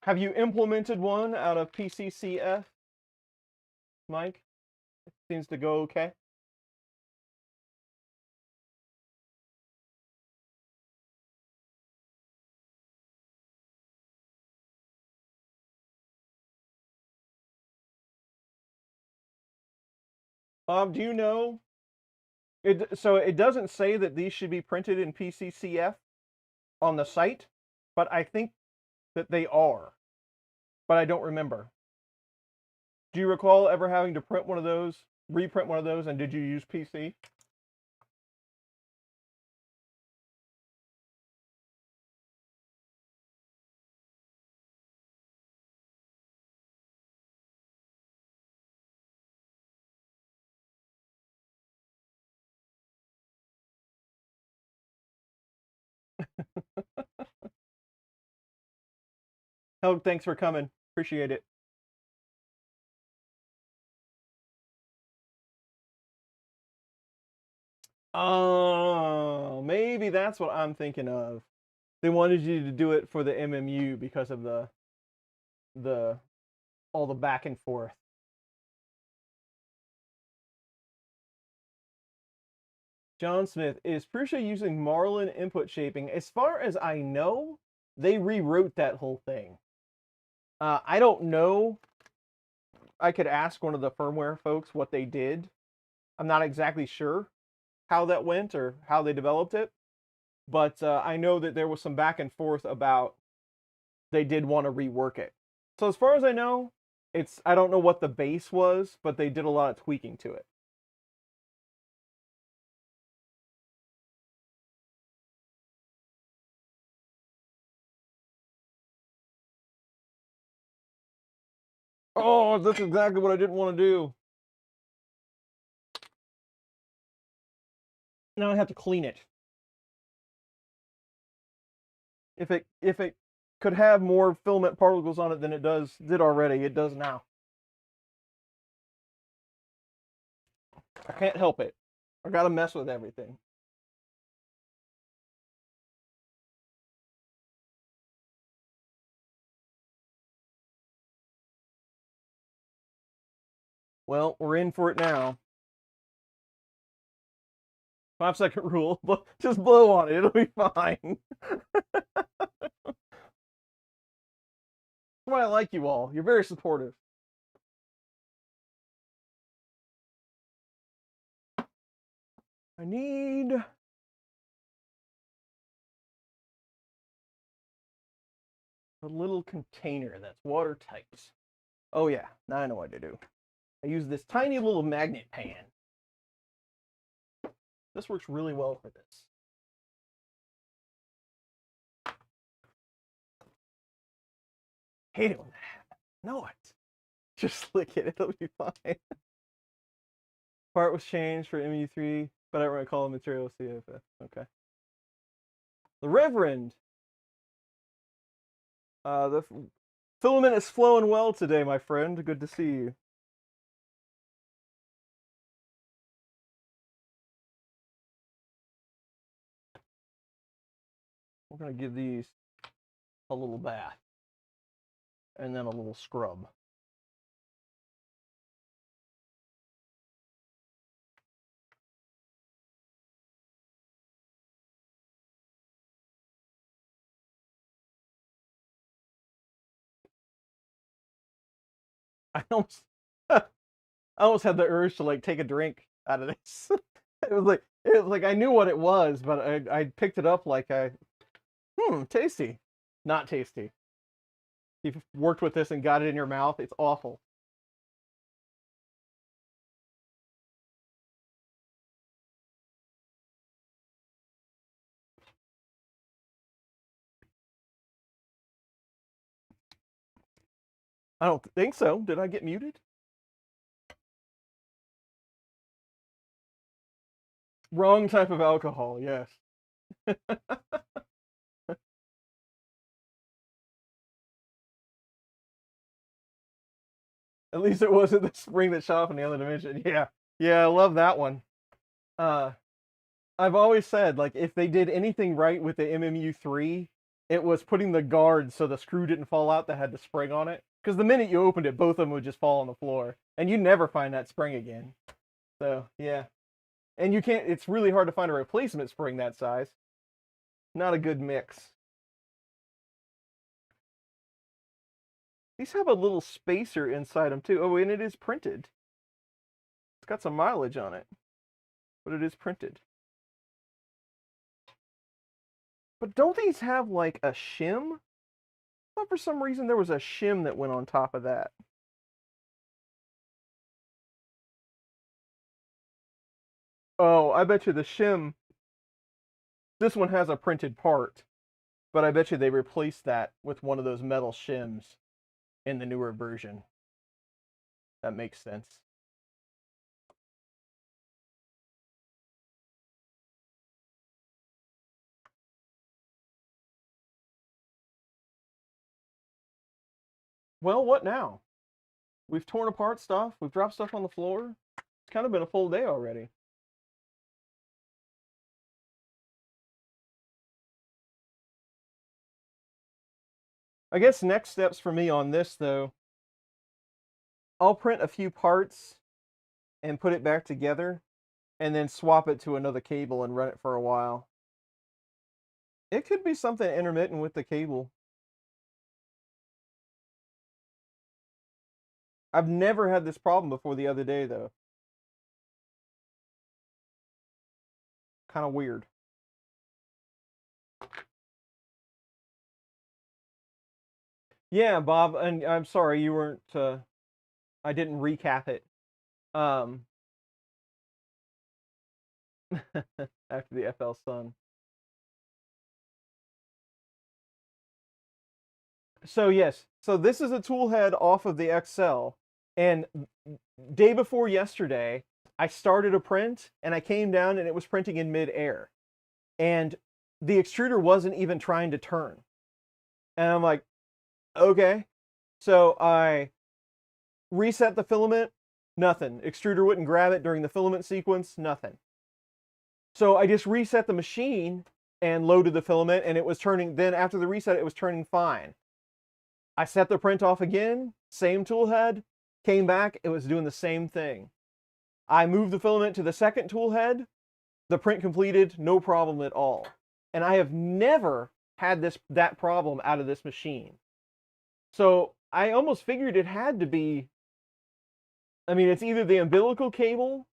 Have you implemented one out of PCCF, Mike? It seems to go okay. Do you know? So it doesn't say that these should be printed in PCCF on the site, but I think that they are. But I don't remember. Do you recall ever having to print one of those, reprint one of those, and did you use PC? Oh, thanks for coming. Appreciate it. Oh, maybe that's what I'm thinking of. They wanted you to do it for the MMU because of the all the back and forth. John Smith, is Prusa using Marlin input shaping? As far as I know, they rewrote that whole thing. I don't know. I could ask one of the firmware folks what they did. I'm not exactly sure how that went or how they developed it. But I know that there was some back and forth about they did want to rework it. So as far as I know, I don't know what the base was, but they did a lot of tweaking to it. Oh, that's exactly what I didn't want to do. Now I have to clean it. If it could have more filament particles on it than it did already, it does now. I can't help it. I gotta mess with everything. Well, we're in for it now. 5-second rule. Just blow on it. It'll be fine. That's why I like you all. You're very supportive. I need... a little container that's watertight. Oh yeah, now I know what to do. I use this tiny little magnet pan. This works really well for this. Hate it when that happens. No, it. Just lick it, it'll be fine. Part was changed for MU3, but I don't recall the material CFF. Okay. The Reverend. The filament is flowing well today, my friend. Good to see you. We're going to give these a little bath and then a little scrub. I almost, I almost had the urge to like take a drink out of this. It was like I knew what it was, but I picked it up like tasty, not tasty. You've worked with this and got it in your mouth. It's awful. I don't think so. Did I get muted? Wrong type of alcohol, yes. At least it wasn't the spring that shot off in the other dimension. Yeah. Yeah, I love that one. I've always said, like, if they did anything right with the MMU3, it was putting the guard so the screw didn't fall out that had the spring on it. Because the minute you opened it, both of them would just fall on the floor. And you'd never find that spring again. So, yeah. And you can't, it's really hard to find a replacement spring that size. Not a good mix. These have a little spacer inside them too. Oh, and it is printed. It's got some mileage on it. But it is printed. But don't these have like a shim? I thought for some reason there was a shim that went on top of that. Oh, I bet you the shim, this one has a printed part, but I bet you they replaced that with one of those metal shims in the newer version. That makes sense. Well, what now? We've torn apart stuff. We've dropped stuff on the floor. It's kind of been a full day already. I guess next steps for me on this, though, I'll print a few parts and put it back together and then swap it to another cable and run it for a while. It could be something intermittent with the cable. I've never had this problem before the other day, though. Kind of weird. Yeah, Bob, and I'm sorry you weren't, I didn't recap it. After the FL Sun. So yes, so this is a tool head off of the XL, and day before yesterday, I started a print, and I came down, and it was printing in mid-air. And the extruder wasn't even trying to turn. And I'm like, okay. So I reset the filament, nothing. Extruder wouldn't grab it during the filament sequence, nothing. So I just reset the machine and loaded the filament, and it was turning, then after the reset, it was turning fine. I set the print off again, same tool head, came back, it was doing the same thing. I moved the filament to the second tool head, the print completed, no problem at all. And I have never had that problem out of this machine. So I almost figured it had to be, I mean, it's either the umbilical cable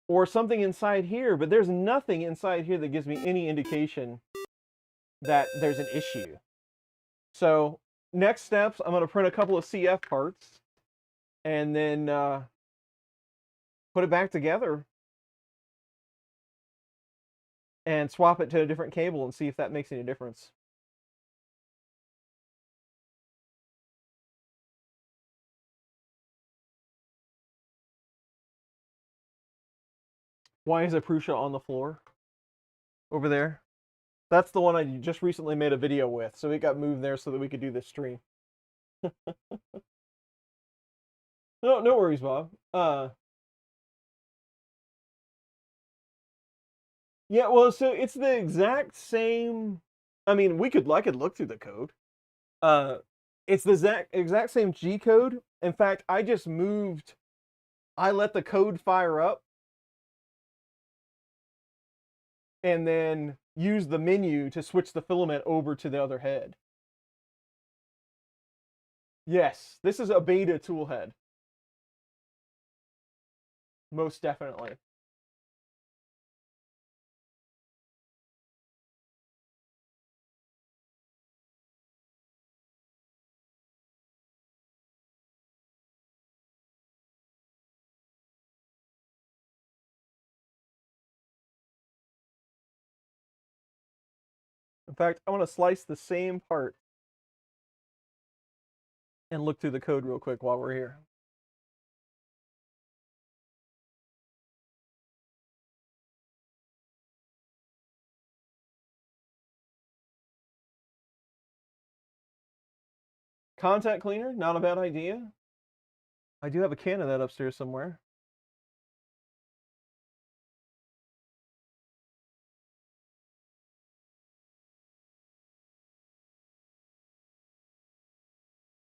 or something inside here, but there's nothing inside here that gives me any indication that there's an issue. So next steps, I'm going to print a couple of CF parts and then put it back together and swap it to a different cable and see if that makes any difference. Why is a Prusa on the floor over there? That's the one I just recently made a video with, so it got moved there so that we could do this stream. No worries, Bob. Yeah, well, so it's the exact same. I mean, I could look through the code. Uh, it's the exact same G code. In fact, I let the code fire up and then use the menu to switch the filament over to the other head. Yes, this is a beta tool head. Most definitely. In fact, I want to slice the same part and look through the code real quick while we're here. Contact cleaner, not a bad idea. I do have a can of that upstairs somewhere.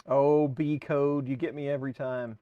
Oh, B code, you get me every time.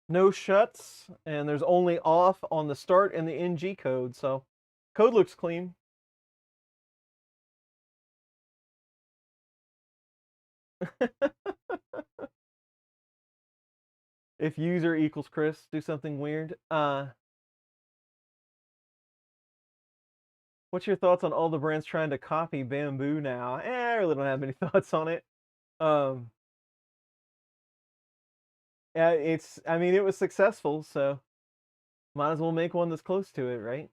No shuts, and there's only off on the start and the NG code, so code looks clean. If user equals Chris, do something weird. What's your thoughts on all the brands trying to copy Bamboo now? I really don't have any thoughts on it. Yeah, I mean, it was successful, so might as well make one that's close to it, right?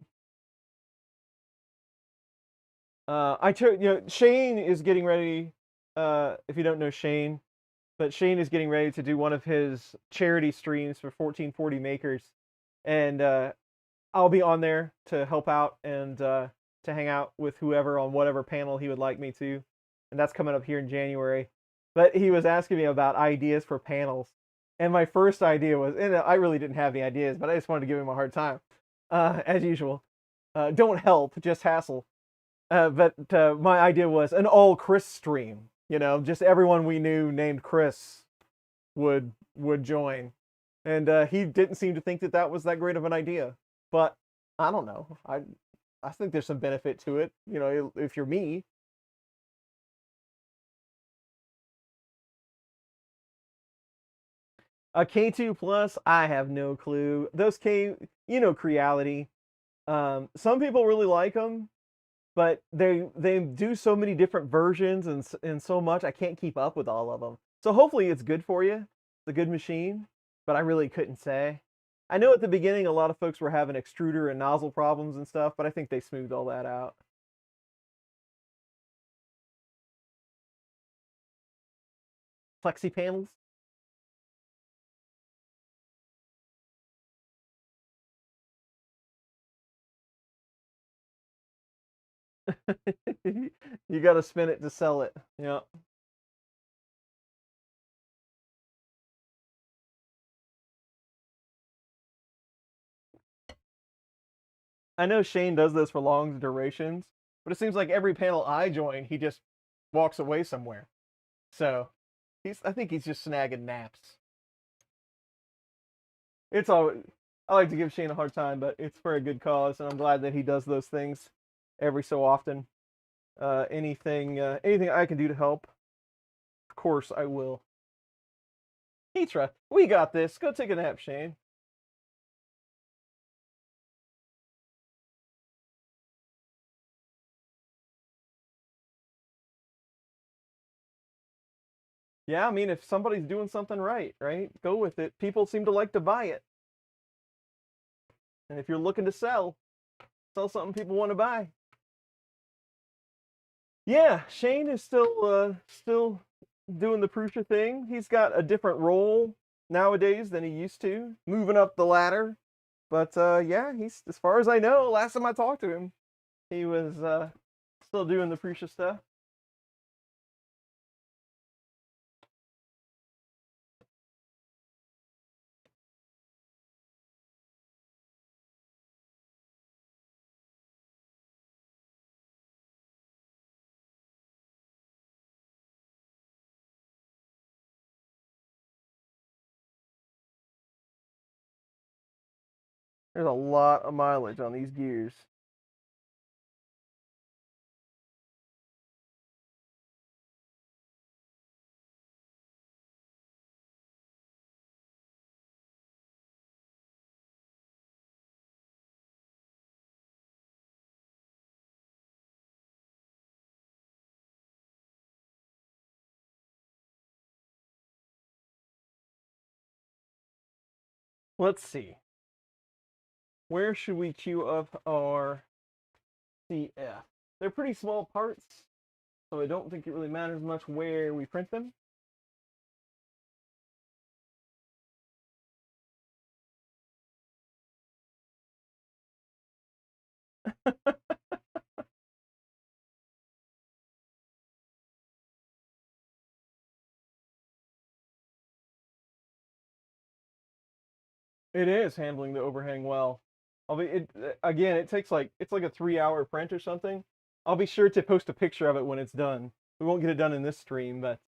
Shane is getting ready. If you don't know Shane, but Shane is getting ready to do one of his charity streams for 1440 makers, and I'll be on there to help out and to hang out with whoever on whatever panel he would like me to, and that's coming up here in January. But he was asking me about ideas for panels, and my first idea was, and I really didn't have any ideas, but I just wanted to give him a hard time, as usual. Don't help, just hassle. But my idea was an all Chris stream. You know, just everyone we knew named Chris would join, and he didn't seem to think that that was that great of an idea. But I don't know. I think there's some benefit to it. You know, if you're me. A K2 Plus, I have no clue. Those Creality. Some people really like them, but they do so many different versions and so much I can't keep up with all of them. So hopefully it's good for you. It's a good machine, but I really couldn't say. I know at the beginning a lot of folks were having extruder and nozzle problems and stuff, but I think they smoothed all that out. Flexi panels. You got to spin it to sell it. Yeah. I know Shane does this for long durations, but it seems like every panel I join, he just walks away somewhere. So I think he's just snagging naps. It's all I like to give Shane a hard time, but it's for a good cause, and I'm glad that he does those things every so often. Anything I can do to help, of course I will. Heatra, we got this. Go take a nap, Shane. Yeah, I mean, if somebody's doing something right, go with it. People seem to like to buy it. And if you're looking to sell something people want to buy. Yeah, Shane is still doing the Prusa thing. He's got a different role nowadays than he used to, moving up the ladder. But yeah, he's, as far as I know, last time I talked to him, he was still doing the Prusa stuff. There's a lot of mileage on these gears. Let's see. Where should we queue up our CF? They're pretty small parts, so I don't think it really matters much where we print them. It is handling the overhang well. Again, it's like a 3 hour print or something. I'll be sure to post a picture of it when it's done. We won't get it done in this stream, but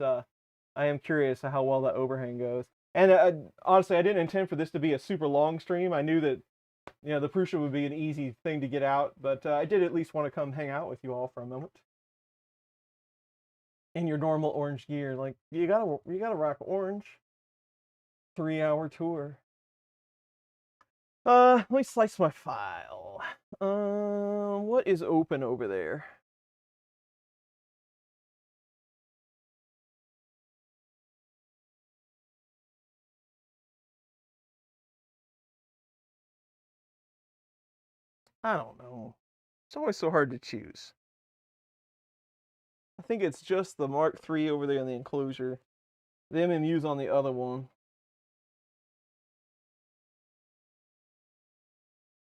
I am curious how well that overhang goes. And honestly, I didn't intend for this to be a super long stream. I knew that the Prusa would be an easy thing to get out, but I did at least want to come hang out with you all for a moment. In your normal orange gear, like you gotta rock orange. 3 hour tour. Let me slice my file. What is open over there? I don't know. It's always so hard to choose. I think it's just the Mark III over there in the enclosure. The MMU's on the other one.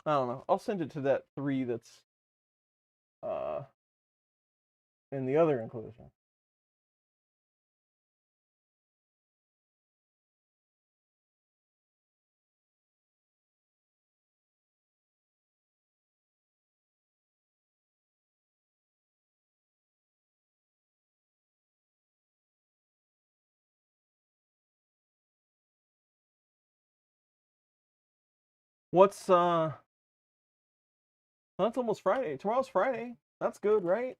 I don't know. I'll send it to that 3 that's in the other enclosure. What's that's almost Friday. Tomorrow's Friday. That's good, right?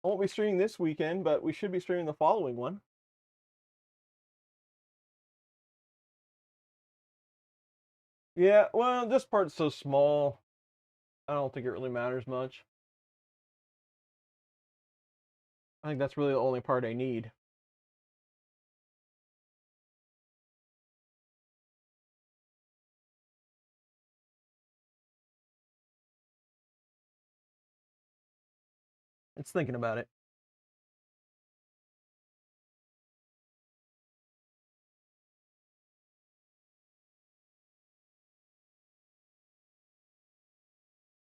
I won't be streaming this weekend, but we should be streaming the following one. Yeah, well, this part's so small. I don't think it really matters much. I think that's really the only part I need. It's thinking about it.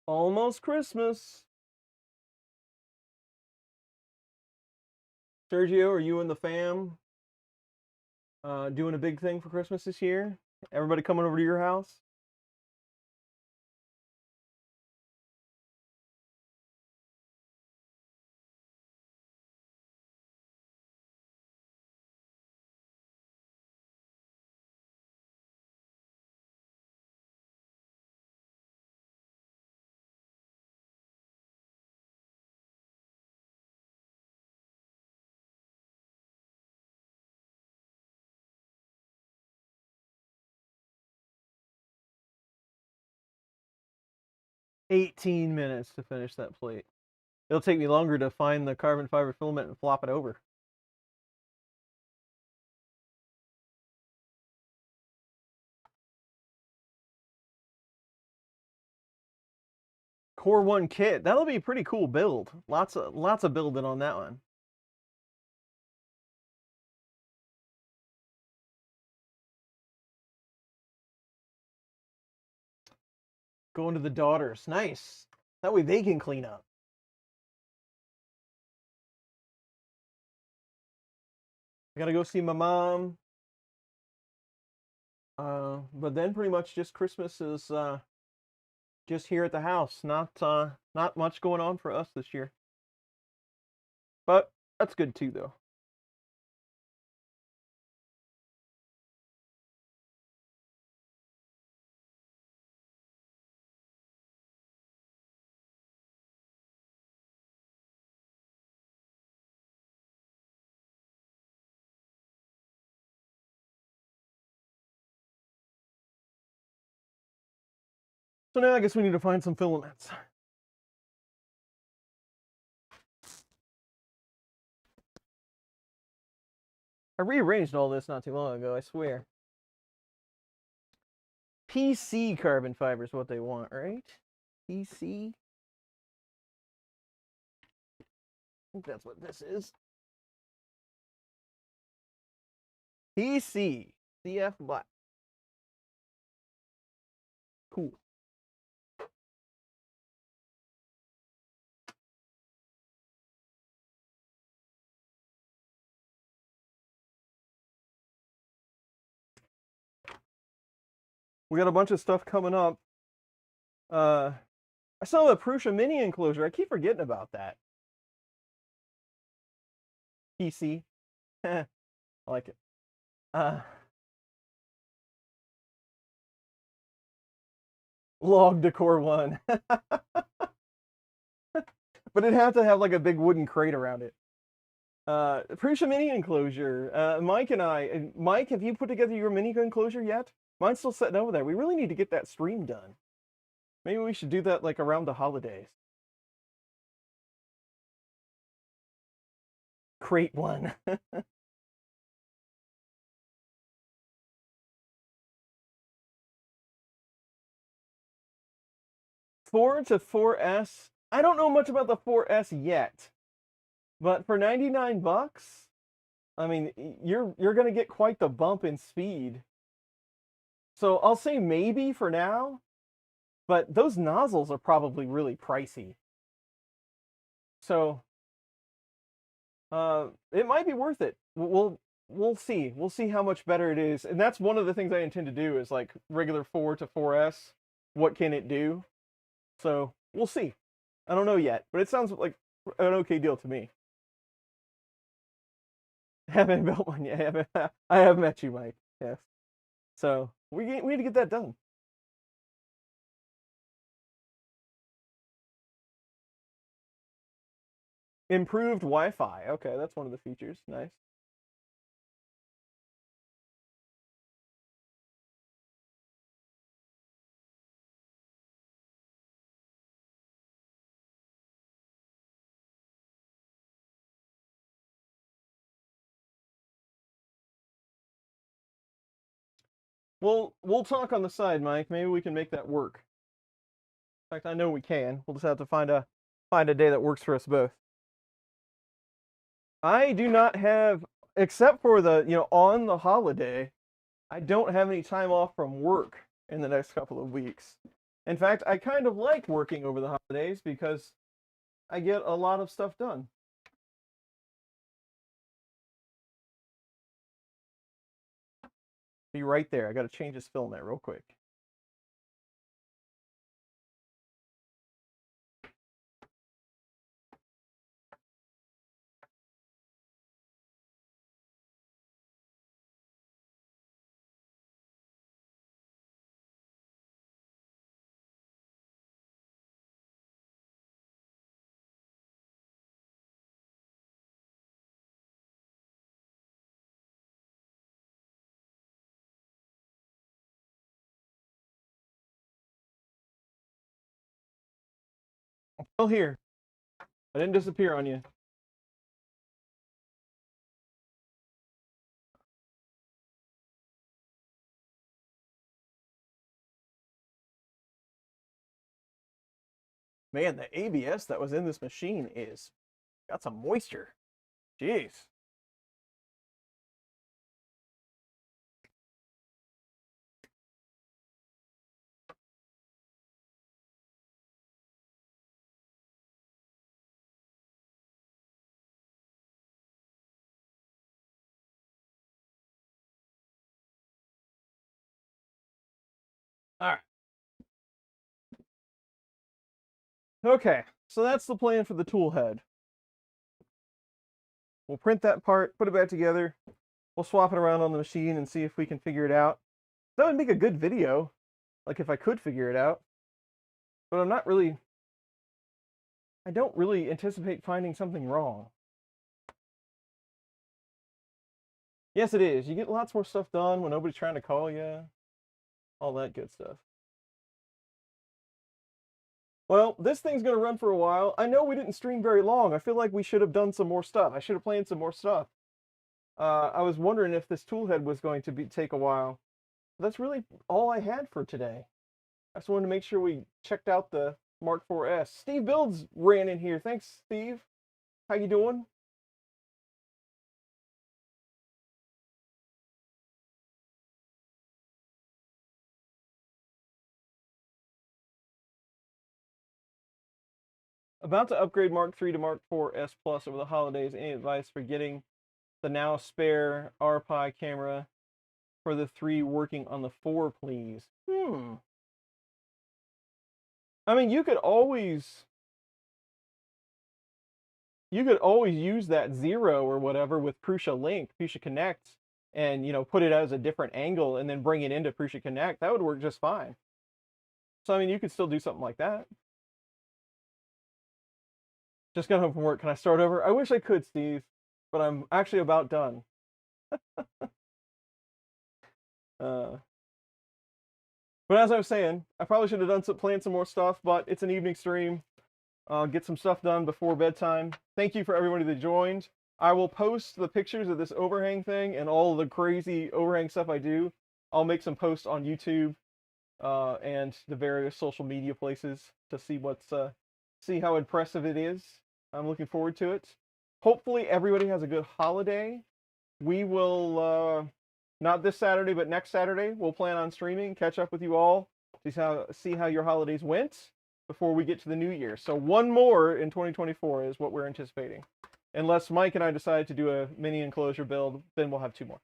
Almost Christmas. Sergio, are you and the fam doing a big thing for Christmas this year? Everybody coming over to your house? 18 minutes to finish that plate. It'll take me longer to find the carbon fiber filament and flop it over. Core 1 kit. That'll be a pretty cool build. Lots of building on that one. Going to the daughters. Nice. That way they can clean up. I gotta go see my mom. But then pretty much just Christmas is just here at the house. Not much going on for us this year. But that's good too, though. So now I guess we need to find some filaments. I rearranged all this not too long ago, I swear. PC carbon fiber is what they want, right? PC? I think that's what this is. PC. CF black. Cool. We got a bunch of stuff coming up. I saw the Prusa mini enclosure. I keep forgetting about that. PC. I like it. Log decor one. But it'd have to have like a big wooden crate around it. Prusa mini enclosure. Mike and I. Mike, have you put together your mini enclosure yet? Mine's still sitting over there. We really need to get that stream done. Maybe we should do that like around the holidays. Crate one. 4 to 4S. I don't know much about the 4S yet, but for 99 bucks, I mean, you're gonna get quite the bump in speed. So I'll say maybe for now, but those nozzles are probably really pricey. So it might be worth it. We'll see. We'll see how much better it is. And that's one of the things I intend to do is like regular 4 to 4S. What can it do? So we'll see. I don't know yet, but it sounds like an okay deal to me. Haven't built one yet. I have met you, Mike. Yes. So we need to get that done. Improved Wi-Fi. Okay, that's one of the features. Nice. We'll talk on the side, Mike. Maybe we can make that work. In fact, I know we can. We'll just have to find a day that works for us both. I do not have, except for the, on the holiday, I don't have any time off from work in the next couple of weeks. In fact, I kind of like working over the holidays because I get a lot of stuff done. Be right there. I got to change this filament real quick. Still here. I didn't disappear on you. Man, the ABS that was in this machine is got some moisture. Jeez. All right. Okay, so that's the plan for the tool head. We'll print that part, put it back together. We'll swap it around on the machine and see if we can figure it out. That would make a good video, like if I could figure it out. But I don't really anticipate finding something wrong. Yes, it is. You get lots more stuff done when nobody's trying to call you. All that good stuff. Well, this thing's going to run for a while. I know we didn't stream very long. I feel like we should have done some more stuff. I should have planned some more stuff. I was wondering if this tool head was going to take a while. That's really all I had for today. I just wanted to make sure we checked out the Mark 4S. Steve Builds ran in here. Thanks, Steve. How you doing? About to upgrade Mark 3 to Mark 4S Plus over the holidays. Any advice for getting the now spare RPi camera for the 3 working on the 4, please? I mean, you could always use that 0 or whatever with Prusa Link, Prusa Connect, and put it as a different angle and then bring it into Prusa Connect. That would work just fine. So I mean, you could still do something like that. Just got home from work. Can I start over? I wish I could, Steve, but I'm actually about done. But as I was saying, I probably should have planned some more stuff, but it's an evening stream. Get some stuff done before bedtime. Thank you for everybody that joined. I will post the pictures of this overhang thing and all the crazy overhang stuff I do. I'll make some posts on YouTube and the various social media places to see how impressive it is. I'm looking forward to it. Hopefully everybody has a good holiday. We will, not this Saturday, but next Saturday, we'll plan on streaming, catch up with you all, to see how your holidays went before we get to the new year. So one more in 2024 is what we're anticipating. Unless Mike and I decide to do a mini enclosure build, then we'll have 2 more.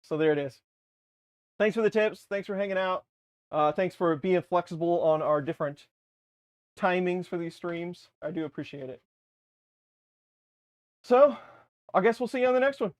So there it is. Thanks for the tips. Thanks for hanging out. Thanks for being flexible on our different timings for these streams. I do appreciate it. So I guess we'll see you on the next one.